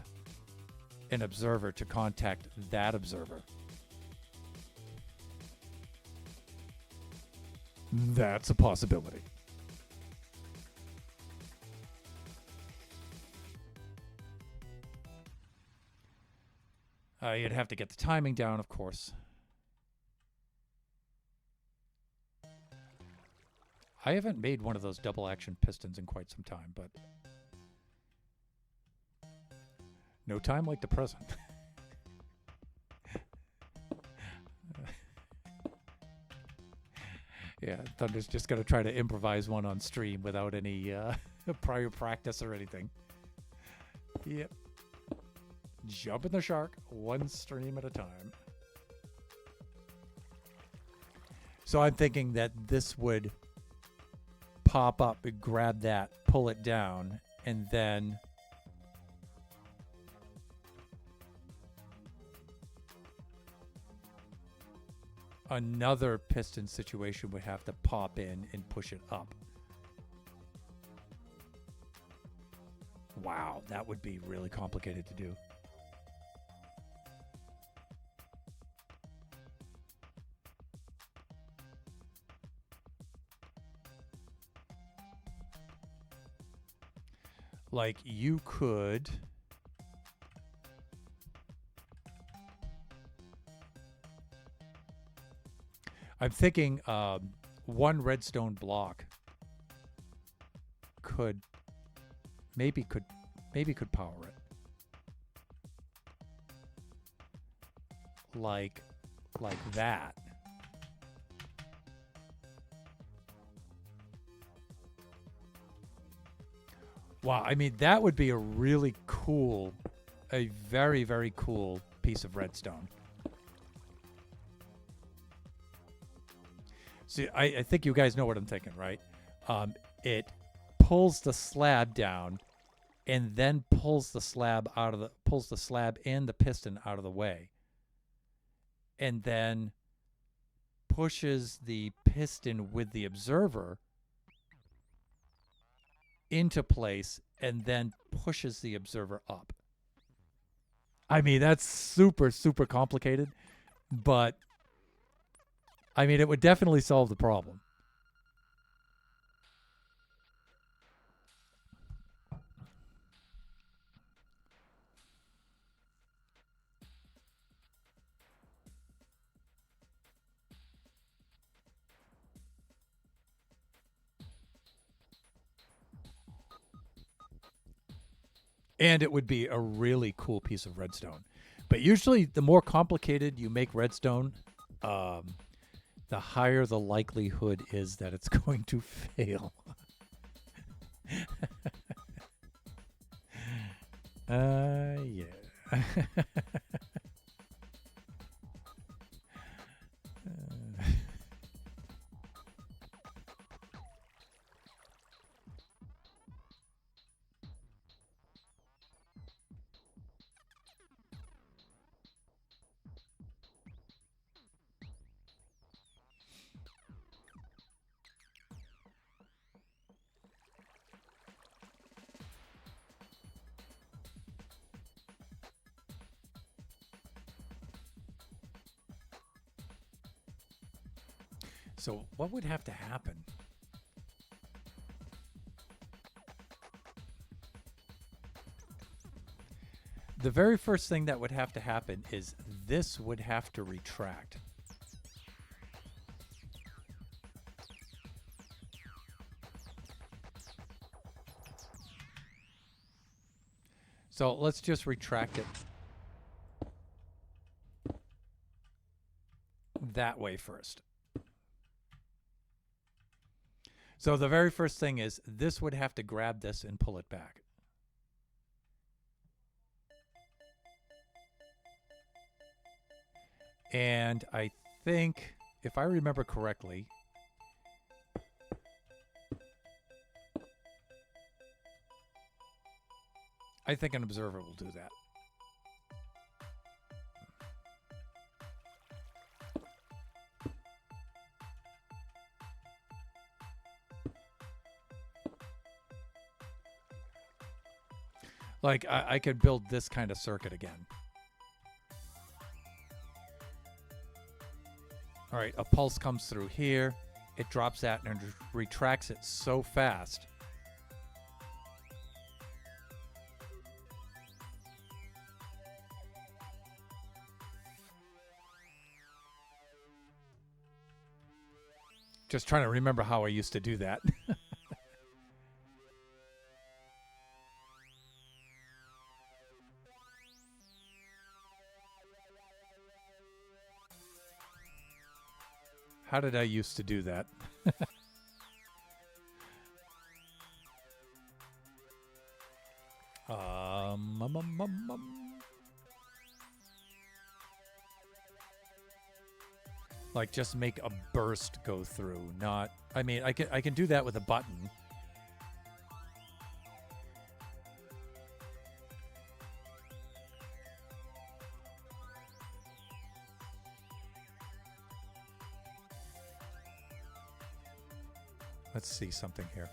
an observer to contact that observer. That's a possibility. You'd have to get the timing down, of course. I haven't made one of those double action pistons in quite some time, but no time like the present. Yeah, Thunder's just going to try to improvise one on stream without any prior practice or anything. Yep. Jumping the shark, one stream at a time. So I'm thinking that this would pop up, grab that, pull it down, and then another piston situation would have to pop in and push it up. Wow, that would be really complicated to do. Like, you could... I'm thinking one redstone block could maybe could power it. Like that. Wow, I mean, that would be a really cool, a very, very cool piece of redstone. See, I think you guys know what I'm thinking, right? It pulls the slab down and then pulls the slab and the piston out of the way. And then pushes the piston with the observer into place and then pushes the observer up. I mean, that's super, super complicated, but I mean, it would definitely solve the problem. And it would be a really cool piece of redstone. But usually the more complicated you make redstone, the higher the likelihood is that it's going to fail. Yeah. So what would have to happen? The very first thing that would have to happen is this would have to retract. So let's just retract it that way first. So the very first thing is this would have to grab this and pull it back. And I think, if I remember correctly, I think an observer will do that. Like, I could build this kind of circuit again. All right, a pulse comes through here. It drops that and retracts it so fast. Just trying to remember how I used to do that. How did I used to do that? Like, just make a burst go through, not... I mean, I can do that with a button. Let's see something here.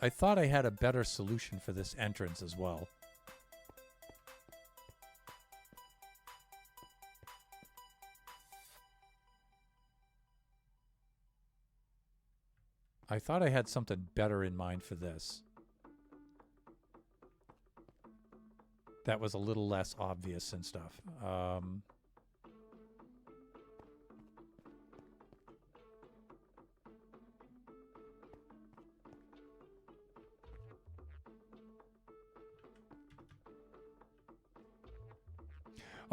I thought I had a better solution for this entrance as well. I thought I had something better in mind for this. That was a little less obvious and stuff.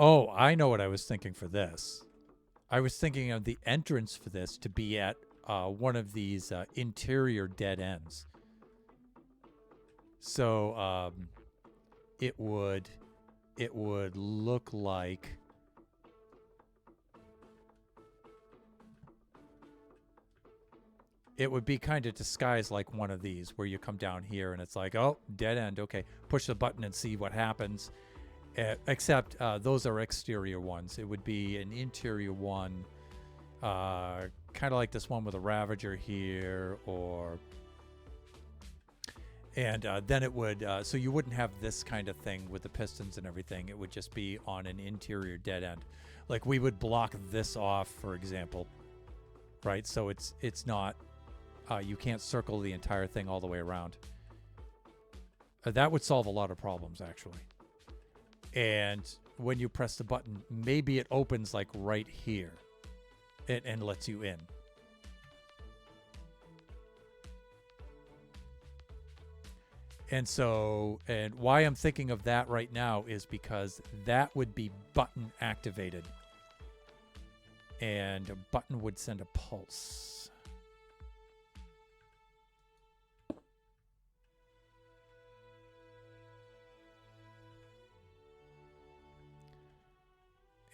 Oh, I know what I was thinking for this. I was thinking of the entrance for this to be at one of these interior dead ends. So it would look like it would be kind of disguised like one of these where you come down here and it's like, oh, dead end. Okay, push the button and see what happens. Except those are exterior ones. It would be an interior one, kind of like this one with a Ravager here, and then it would, so you wouldn't have this kind of thing with the pistons and everything. It would just be on an interior dead end. Like we would block this off, for example, right? So it's not, you can't circle the entire thing all the way around. That would solve a lot of problems, actually. And when you press the button, maybe it opens like right here and lets you in. And so, and why I'm thinking of that right now is because that would be button activated. And a button would send a pulse.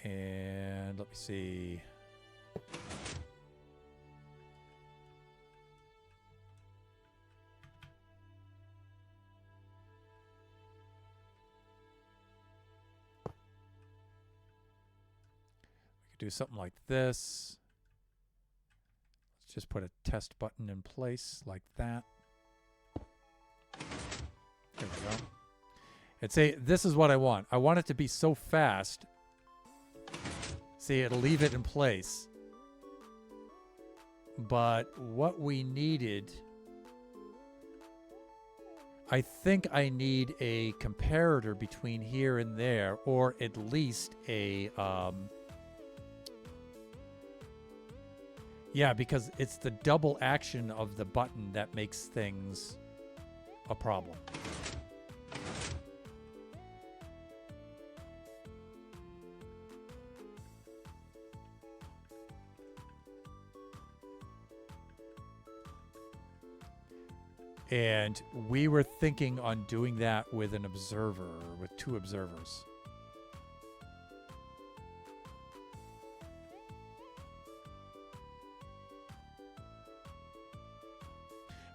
And let me see. Do something like this. Let's just put a test button in place like that. There we go. And say, this is what I want. I want it to be so fast. See, it'll leave it in place. But what we needed... I think I need a comparator between here and there, or at least a... yeah, because it's the double action of the button that makes things a problem. And we were thinking on doing that with an observer, with 2 observers.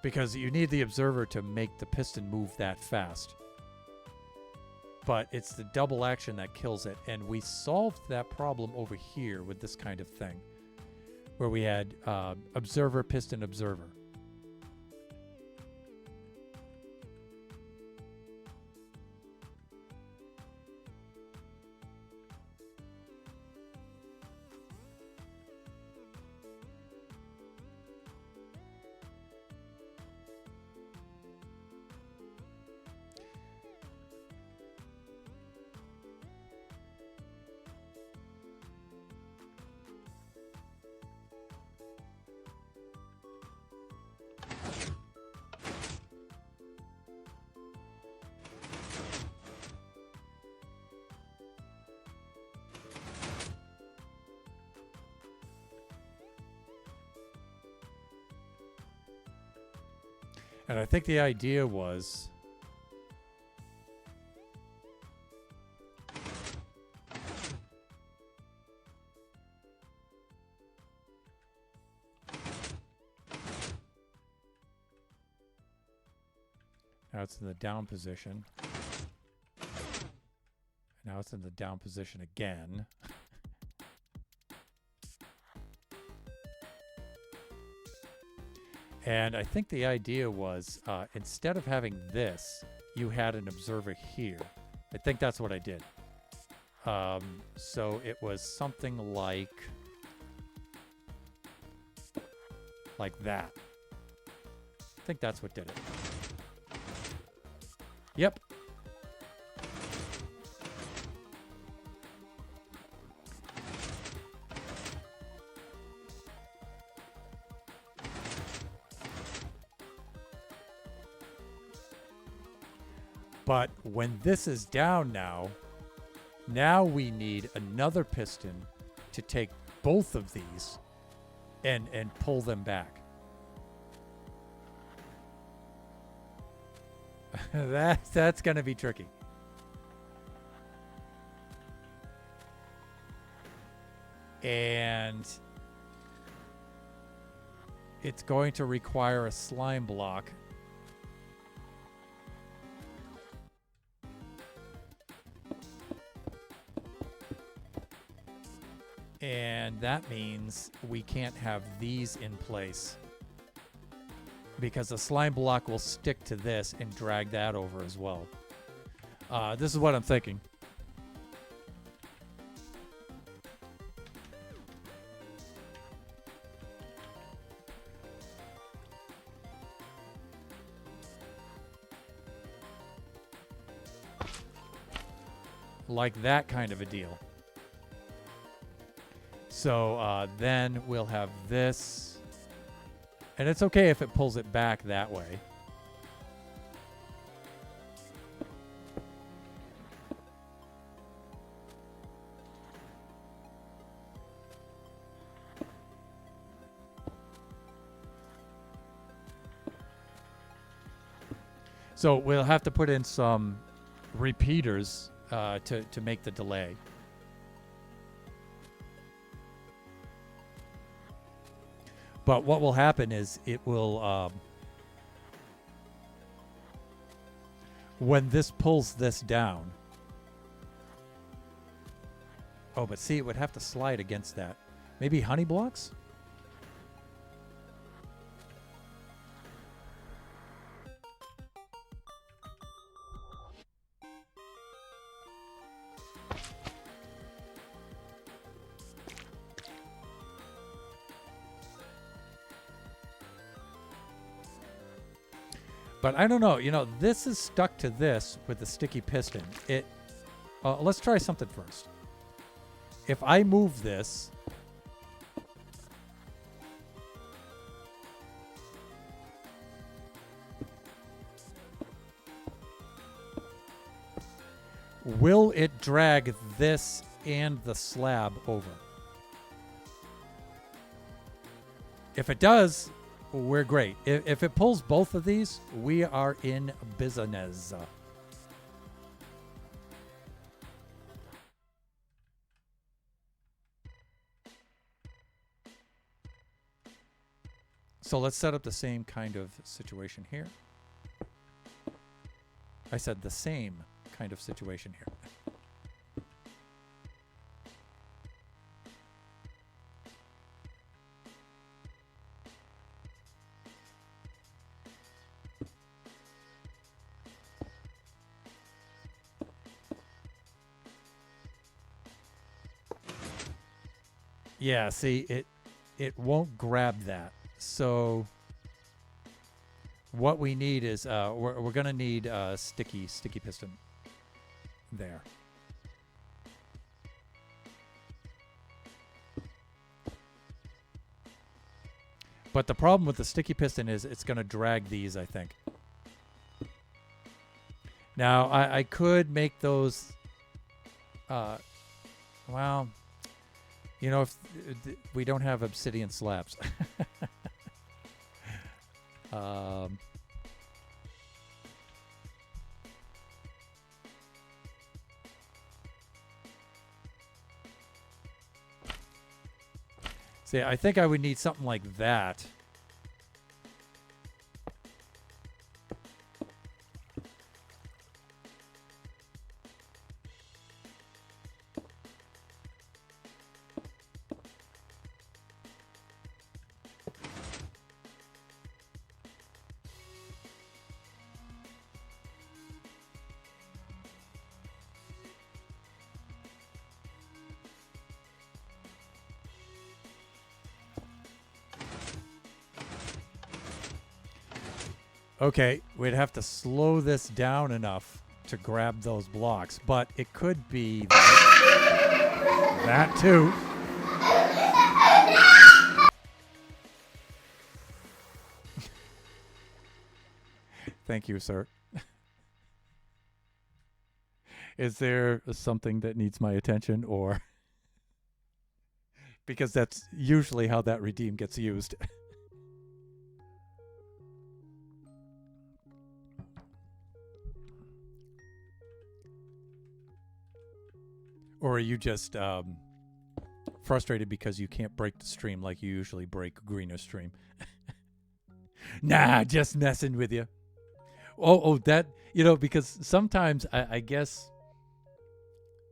Because you need the observer to make the piston move that fast. But it's the double action that kills it. And we solved that problem over here with this kind of thing. Where we had observer, piston, observer. And I think the idea was... now it's in the down position. Now it's in the down position again. And I think the idea was, instead of having this, you had an observer here. I think that's what I did. So it was something like that. I think that's what did it. Yep. But when this is down now we need another piston to take both of these and pull them back. That's going to be tricky. And it's going to require a slime block. And that means we can't have these in place because the slime block will stick to this and drag that over as well. This is what I'm thinking. Like that kind of a deal. So then we'll have this. And it's okay if it pulls it back that way. So we'll have to put in some repeaters to make the delay. But what will happen is it will, when this pulls this down, Oh, but see, it would have to slide against that. Maybe honey blocks? But I don't know. You know, this is stuck to this with the sticky piston. Let's try something first. If I move this, will it drag this and the slab over? If it does, we're great. If it pulls both of these, we are in business. So let's set up the same kind of situation here. I said the same kind of situation here. Yeah, see, it won't grab that. So what we need is we're gonna need a sticky piston there. But the problem with the sticky piston is it's gonna drag these, I think. Now I could make those well, you know, if we don't have obsidian slabs. See, I think I would need something like that. Okay, we'd have to slow this down enough to grab those blocks, but it could be that too. Thank you, sir. Is there something that needs my attention, or because that's usually how that redeem gets used? Or are you just frustrated because you can't break the stream like you usually break Greener stream? Nah, just messing with you. Oh, that, you know, because sometimes I guess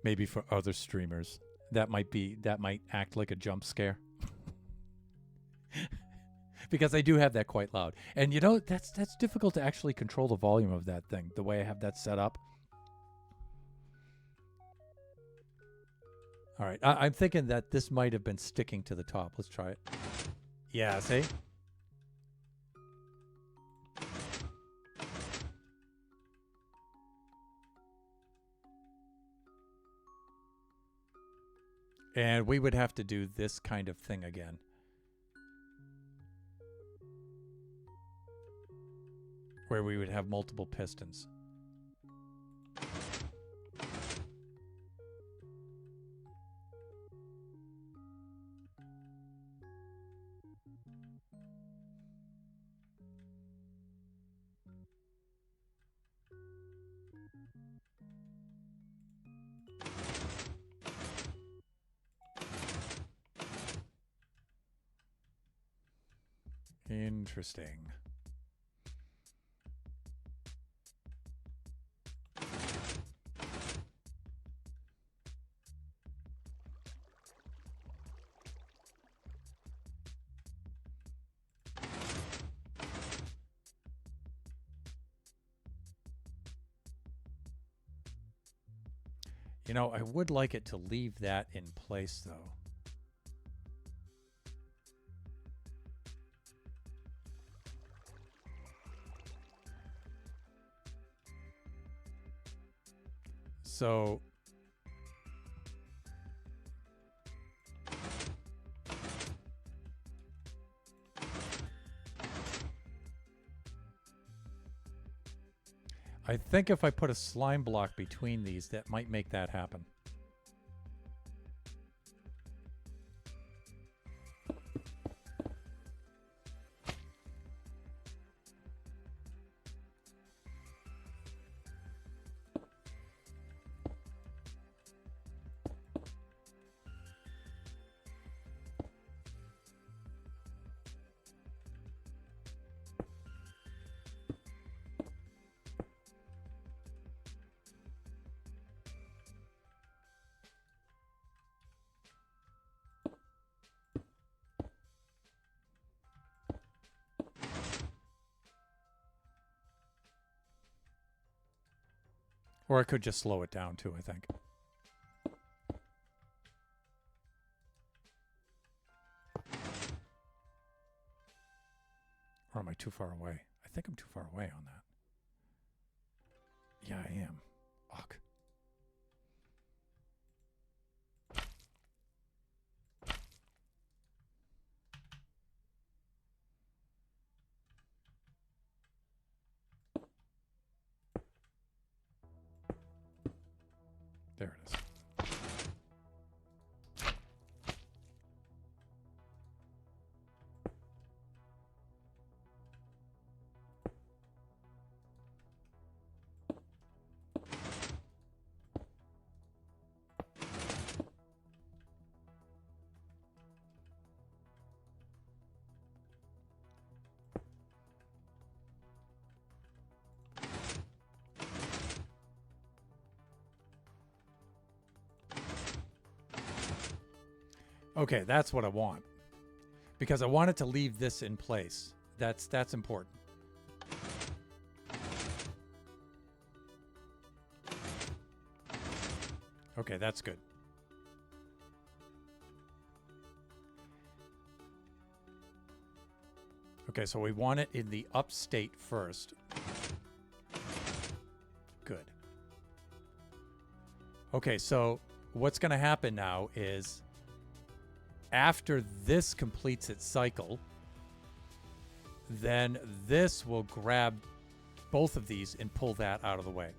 maybe for other streamers that might act like a jump scare. Because I do have that quite loud. And you know, that's difficult to actually control the volume of that thing, the way I have that set up. All right, I'm thinking that this might have been sticking to the top. Let's try it. Yeah, see? And we would have to do this kind of thing again. Where we would have multiple pistons. Interesting. You know, I would like it to leave that in place, though. So I think if I put a slime block between these, that might make that happen. Or I could just slow it down too, I think. Or am I too far away? I think I'm too far away on that. Yeah, I am. Ugh. There it is. Okay, that's what I want. Because I want it to leave this in place. That's important. Okay, that's good. Okay, so we want it in the up state first. Good. Okay, so what's going to happen now is after this completes its cycle, then this will grab both of these and pull that out of the way.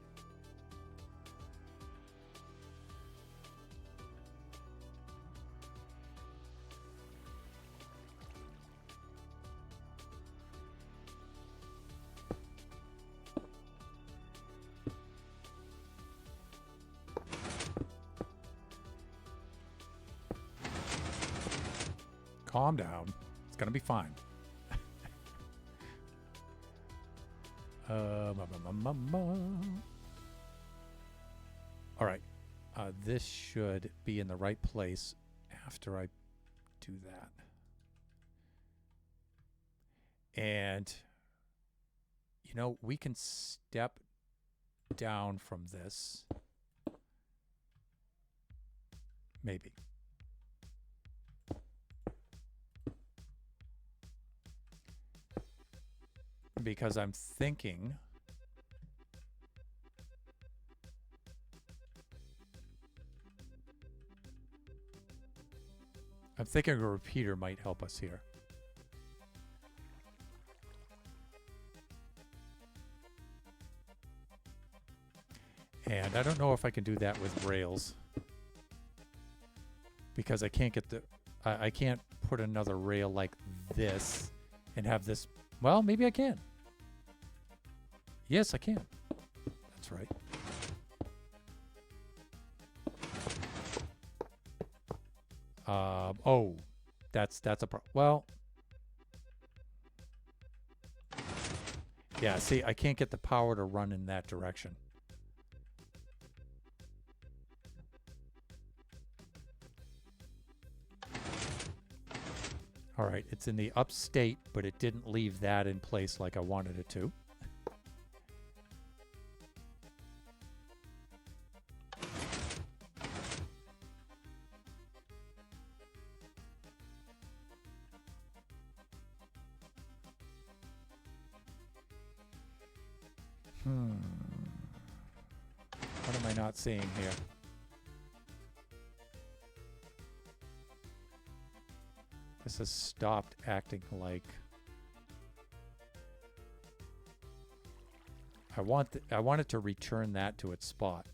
Calm down. It's going to be fine. All right. This should be in the right place after I do that. And, you know, we can step down from this. Maybe. Because I'm thinking a repeater might help us here. And I don't know if I can do that with rails. Because I can't get the I can't put another rail like this and have this. Well, maybe I can. Yes, I can. That's right. Oh, that's a well. Yeah, see, I can't get the power to run in that direction. All right, it's in the up state, but it didn't leave that in place like I wanted it to. What am I not seeing here? This has stopped acting like... I want it to return that to its spot.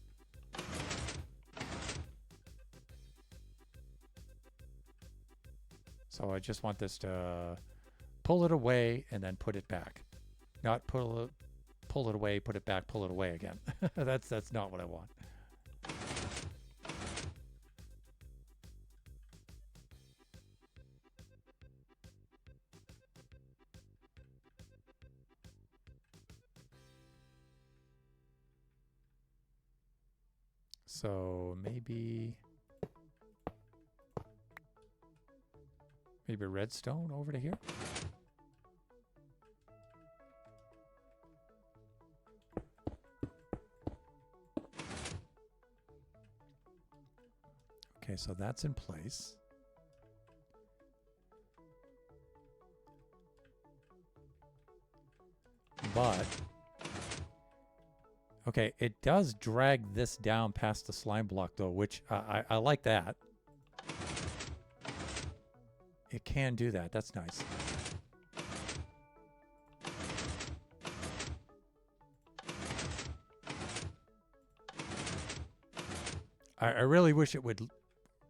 So I just want this to pull it away and then put it back. Not pull it away, put it back, pull it away again. That's not what I want. So maybe redstone over to here. Okay, so that's in place. But okay, it does drag this down past the slime block though, which I like that. It can do that. That's nice. I really wish it would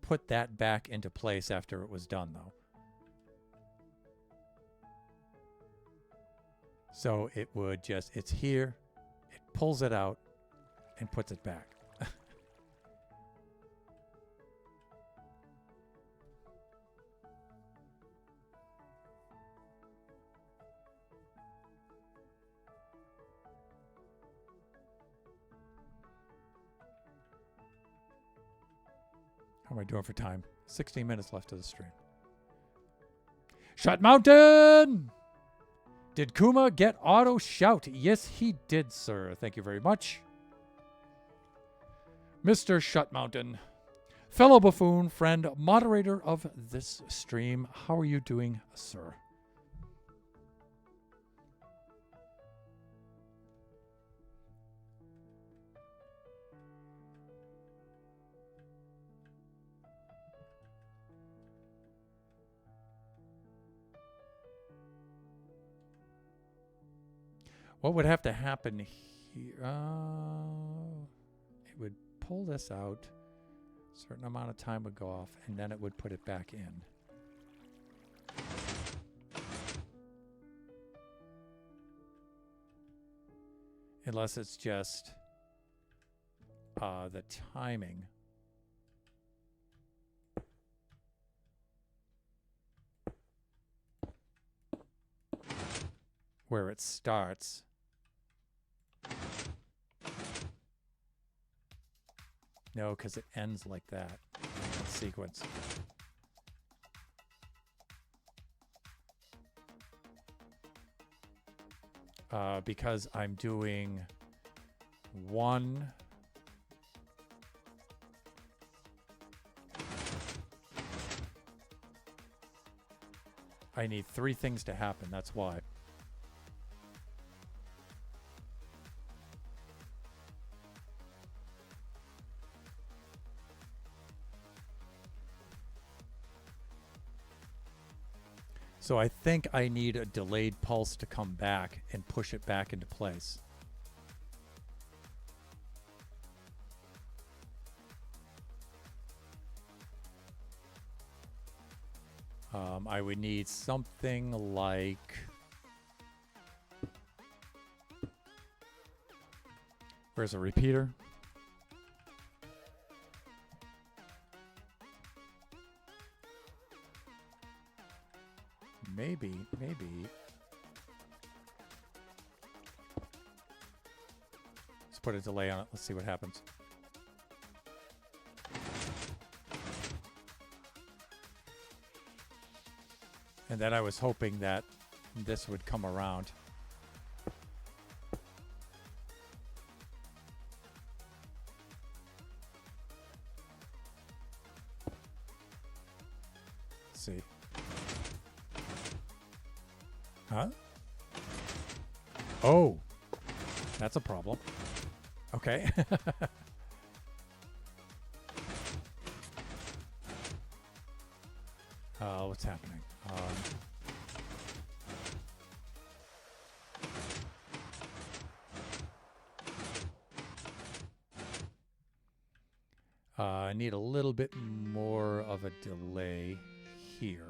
put that back into place after it was done though. So it would just, it's here, it pulls it out and puts it back. How am I doing for time? 16 minutes left of the stream. Shut Mountain! Did Kuma get auto shout? Yes, he did, sir. Thank you very much. Mr. Shut Mountain, fellow buffoon, friend, moderator of this stream, how are you doing, sir? What would have to happen here? It would pull this out. A certain amount of time would go off, and then it would put it back in. Unless it's just the timing. Where it starts. No, because it ends like that in sequence. Because I'm doing one. I need 3 things to happen, that's why. So I think I need a delayed pulse to come back and push it back into place. I would need something like... Where's a repeater? Maybe. Let's put a delay on it. Let's see what happens. And then I was hoping that this would come around. Let's see. Huh? Oh. That's a problem. Okay. What's happening? I need a little bit more of a delay here.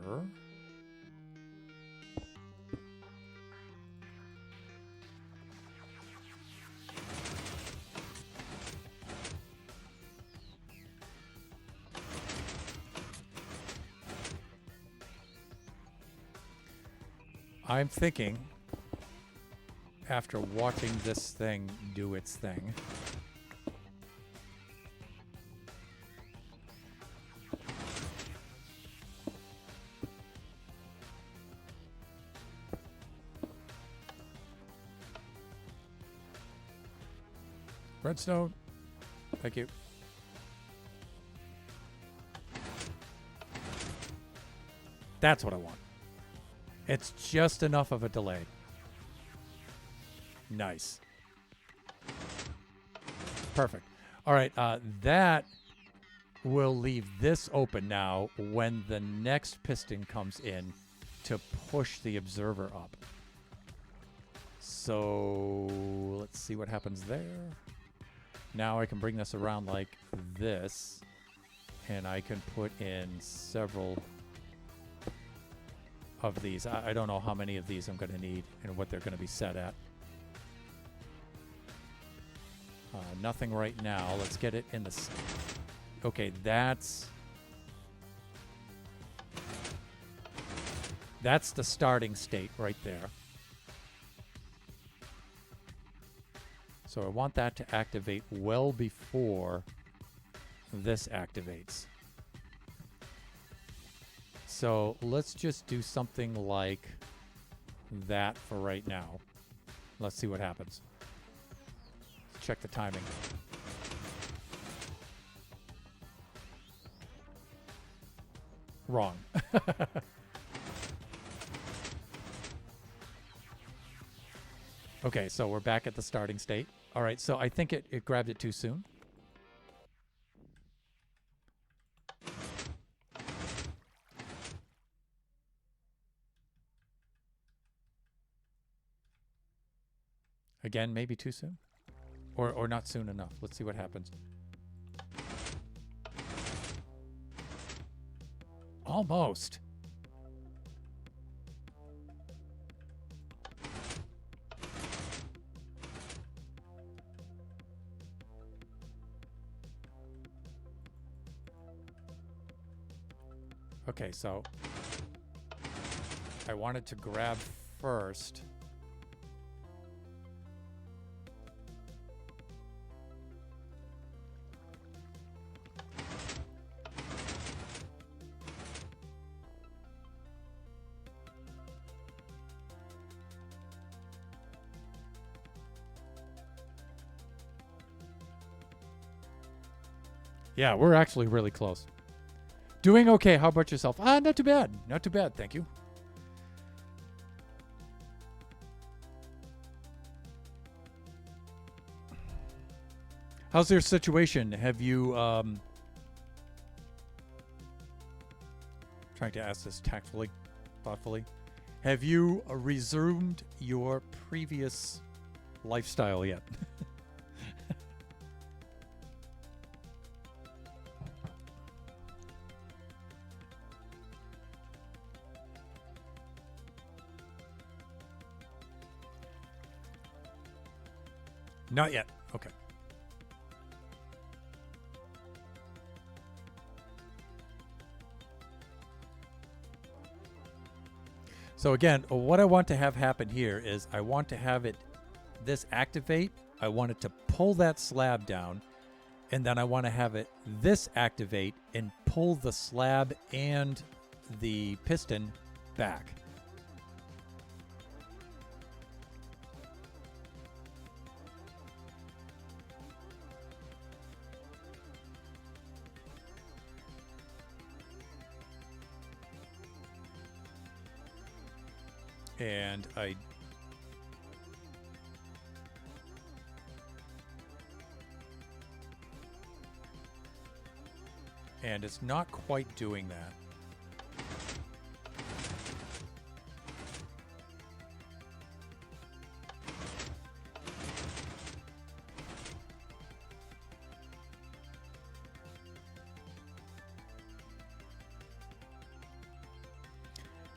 I'm thinking, after watching this thing do its thing, redstone, thank you. That's what I want. It's just enough of a delay. Nice. Perfect. All right, that will leave this open now when the next piston comes in to push the observer up. So let's see what happens there. Now I can bring this around like this, and I can put in several of these. I don't know how many of these I'm going to need and what they're going to be set at. Nothing right now. Let's get it in the... Okay, that's the starting state right there. So I want that to activate well before this activates. So let's just do something like that for right now. Let's see what happens. Let's check the timing. Wrong. Okay, so we're back at the starting state. All right, so I think it grabbed it too soon. Again, maybe too soon. Or not soon enough. Let's see what happens. Almost. Okay, so I wanted to grab first. Yeah, we're actually really close. Doing okay. How about yourself? Not too bad. Not too bad. Thank you. How's your situation? Have you, trying to ask this tactfully, thoughtfully. Have you resumed your previous lifestyle yet? Not yet. Okay. So again, what I want to have happen here is I want to have this activate. I want it to pull that slab down, and then I want to have this activate and pull the slab and the piston back. And And it's not quite doing that.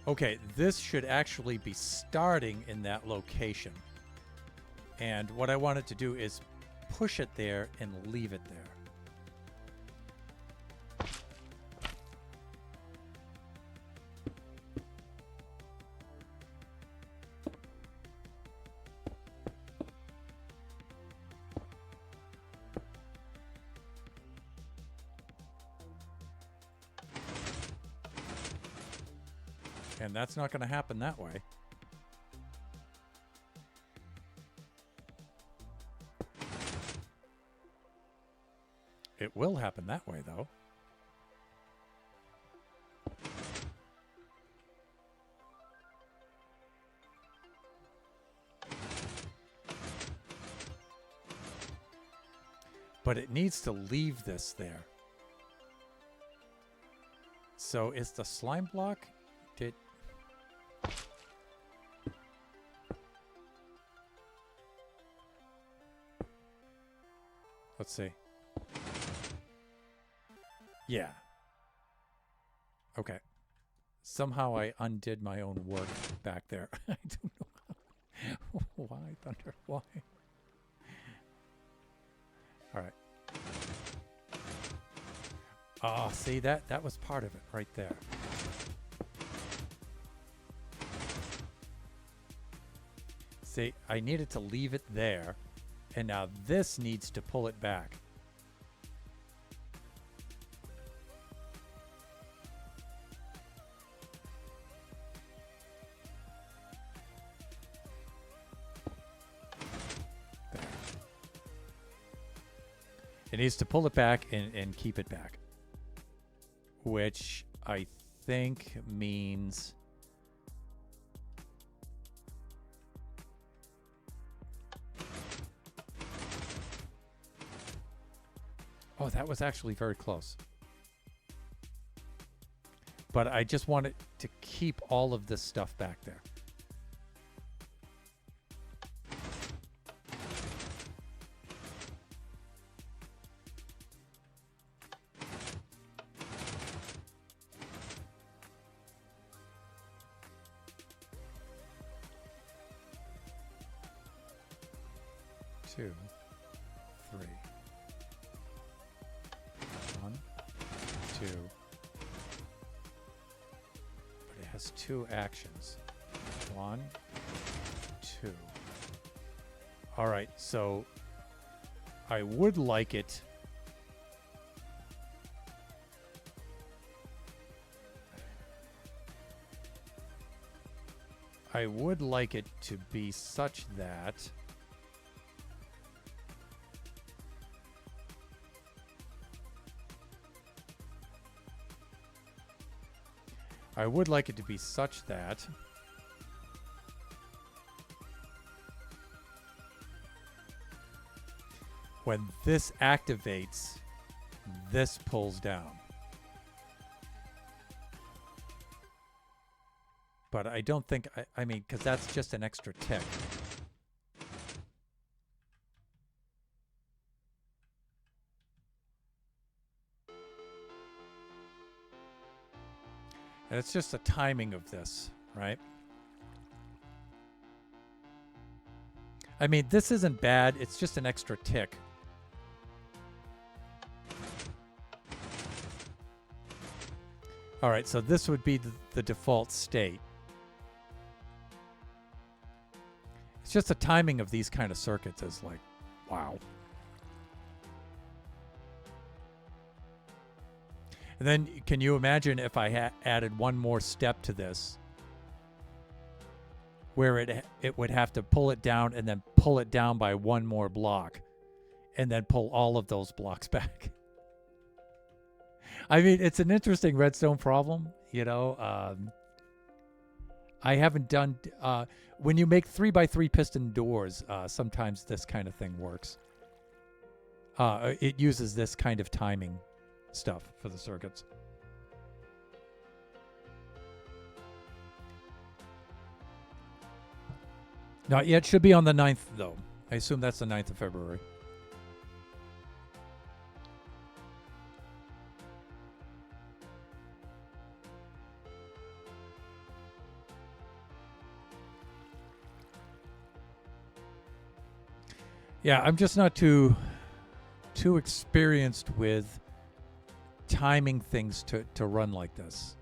Okay, this should actually be starting in that location. And what I wanted to do is push it there and leave it there. And that's not going to happen that way. It will happen that way, though. But it needs to leave this there. So is the slime block... Let's see. Yeah. Okay. Somehow I undid my own work back there. I don't know why, Thunder. Why? All right. Oh, see, that was part of it right there. See, I needed to leave it there. And now this needs to pull it back. There. It needs to pull it back and keep it back. Which I think means... Oh, that was actually very close. But I just wanted to keep all of this stuff back there. Two, three. 1, 2. But it has 2 actions. 1, 2. All right, so I would like it. I would like it to be such that when this activates, this pulls down. But I don't think, I mean, because that's just an extra tick. And it's just the timing of this, right? I mean, this isn't bad. It's just an extra tick. All right, so this would be the default state. It's just the timing of these kind of circuits is like, wow. And then can you imagine if I added one more step to this where it would have to pull it down and then pull it down by one more block and then pull all of those blocks back. I mean, it's an interesting redstone problem, you know. I haven't done... when you make 3x3 piston doors, sometimes this kind of thing works. It uses this kind of timing. stuff for the circuits. Not yet. Should be on the 9th, though. I assume that's the 9th of February. Yeah, I'm just not too experienced with timing things to run like this.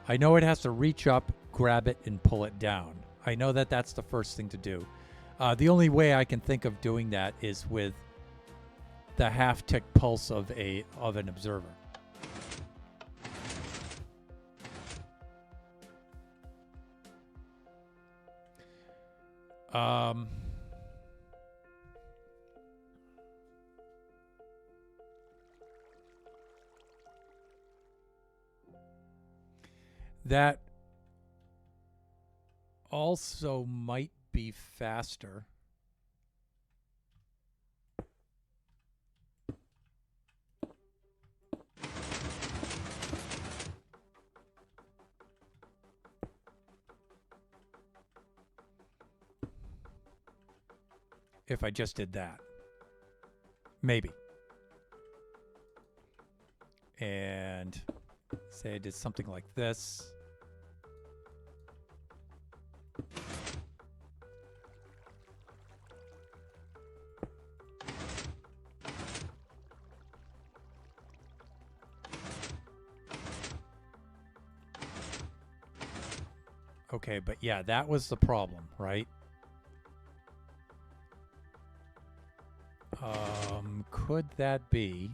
I know it has to reach up, grab it, and pull it down. I know that that's the first thing to do. The only way I can think of doing that is with the half-tick pulse of an observer. That also might be faster. If I just did that. Maybe. And say I did something like this. Okay, but yeah, that was the problem, right? Could that be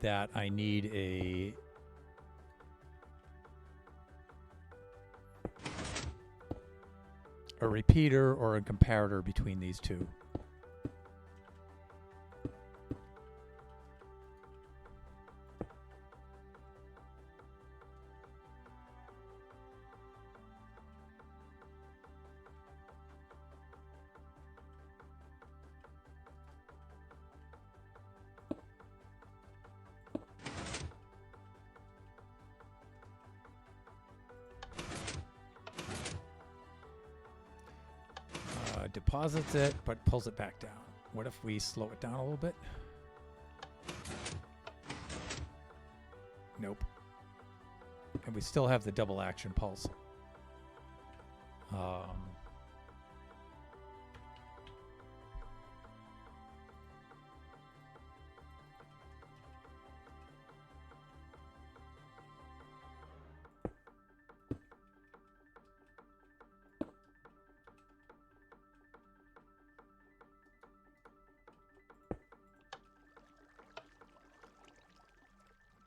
that I need a repeater or a comparator between these two? Deposits it, but pulls it back down. What if we slow it down a little bit? Nope. And we still have the double action pulse.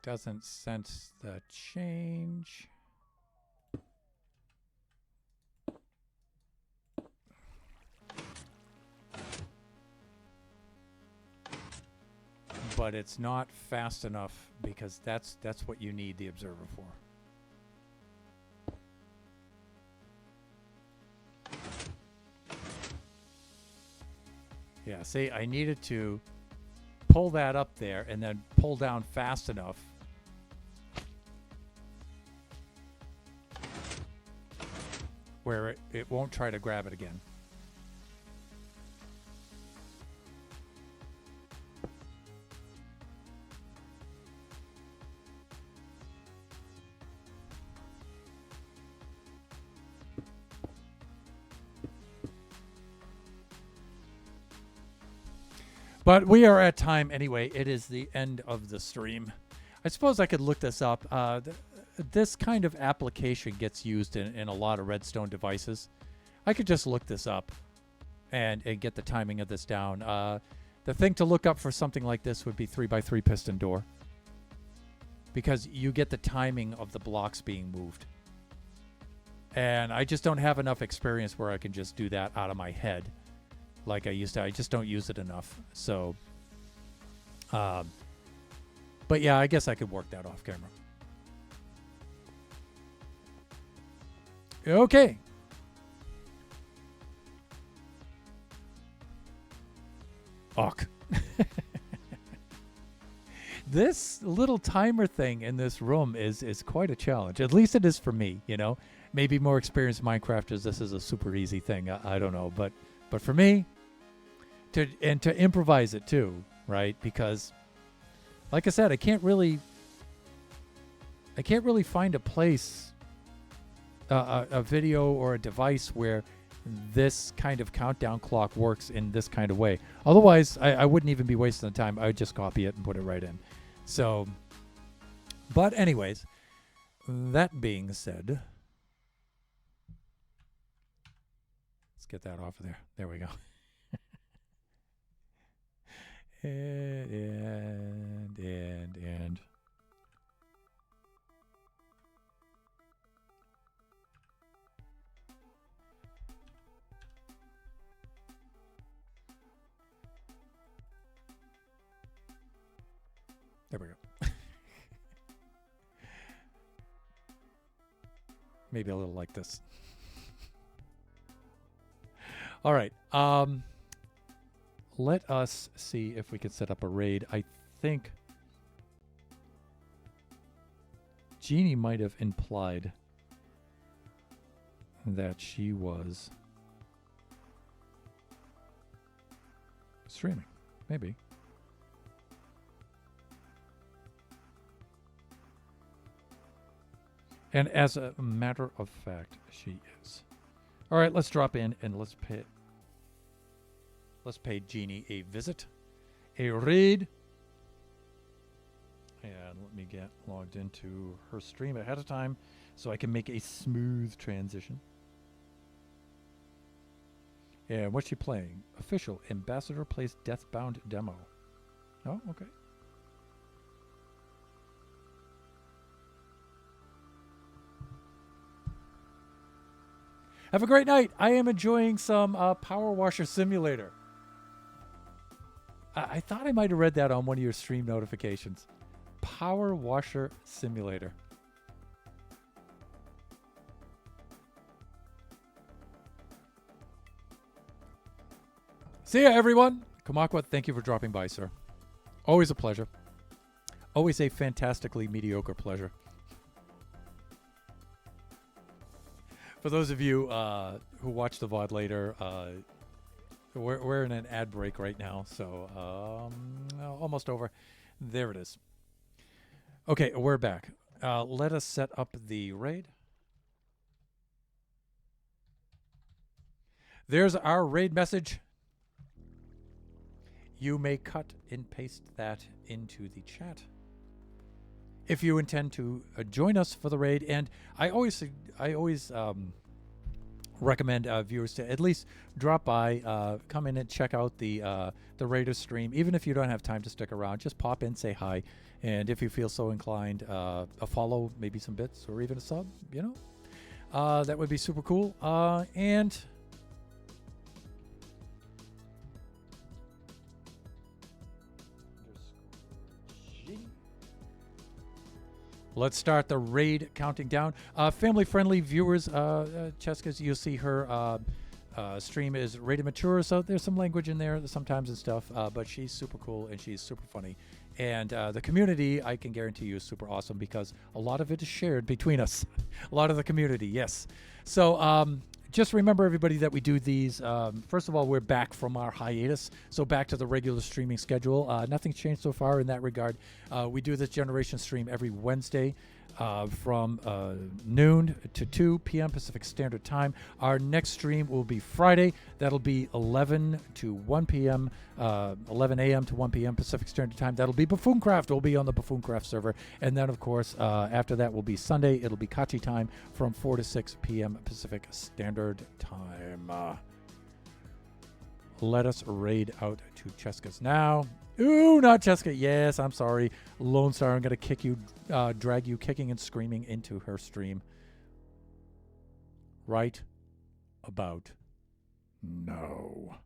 Doesn't sense the change. But it's not fast enough because that's what you need the observer for. Yeah, see, I needed to pull that up there and then pull down fast enough where it won't try to grab it again. But we are at time anyway. It is the end of the stream. I suppose I could look this up. This kind of application gets used in a lot of Redstone devices. I could just look this up and get the timing of this down. The thing to look up for something like this would be 3x3 piston door, because you get the timing of the blocks being moved. And I just don't have enough experience where I can just do that out of my head like I used to. I just don't use it enough. So, but yeah, I guess I could work that off camera. Okay. Ugh. This little timer thing in this room is quite a challenge. At least it is for me, you know. Maybe more experienced Minecrafters, this is a super easy thing. I don't know, but for me, to improvise it too, right? Because, like I said, I can't really find a place, a video or a device where this kind of countdown clock works in this kind of way. Otherwise, I wouldn't even be wasting the time. I would just copy it and put it right in. So, but anyways, that being said, let's get that off of there. There we go. and. There we go. Maybe a little like this. All right. Let us see if we can set up a raid. I think Jeannie might have implied that she was streaming. Maybe. And as a matter of fact, she is. All right, let's drop in and let's pay Jeannie a visit, a raid. And let me get logged into her stream ahead of time so I can make a smooth transition. And what's she playing? Official Ambassador plays Deathbound demo. Oh, okay. Have a great night. I am enjoying some Power Washer Simulator. I thought I might have read that on one of your stream notifications. Power Washer Simulator. See ya, everyone. Kamakwa, thank you for dropping by, sir. Always a pleasure. Always a fantastically mediocre pleasure. For those of you who watch the VOD later, we're in an ad break right now, so almost over. There it is. Okay, we're back. Let us set up the raid. There's our raid message. You may cut and paste that into the chat if you intend to join us for the raid. And I always recommend viewers to at least drop by, come in and check out the Raider stream. Even if you don't have time to stick around, just pop in, say hi, and if you feel so inclined, a follow, maybe some bits, or even a sub. You know, that would be super cool. And let's start the raid counting down. Family-friendly viewers, Cheska's, you'll see her stream is rated mature, so there's some language in there sometimes and stuff, but she's super cool and she's super funny. And the community, I can guarantee you, is super awesome because a lot of it is shared between us. A lot of the community, yes. So just remember, everybody, that we do these. First of all, we're back from our hiatus, so back to the regular streaming schedule. Nothing's changed so far in that regard. We do this Generation stream every Wednesday from noon to 2 p.m. Pacific Standard Time. Our next stream will be Friday. That'll be 11 to 1 p.m., 11 a.m. to 1 p.m. Pacific Standard Time. That'll be Buffooncraft. We'll be on the Buffooncraft server. And then, of course, after that will be Sunday. It'll be Kachi time from 4 to 6 p.m. Pacific Standard Time. Let us raid out to Cheska's now. Ooh, not Cheska. Yes, I'm sorry. Lone Star, I'm going to drag you kicking and screaming into her stream. Right about now.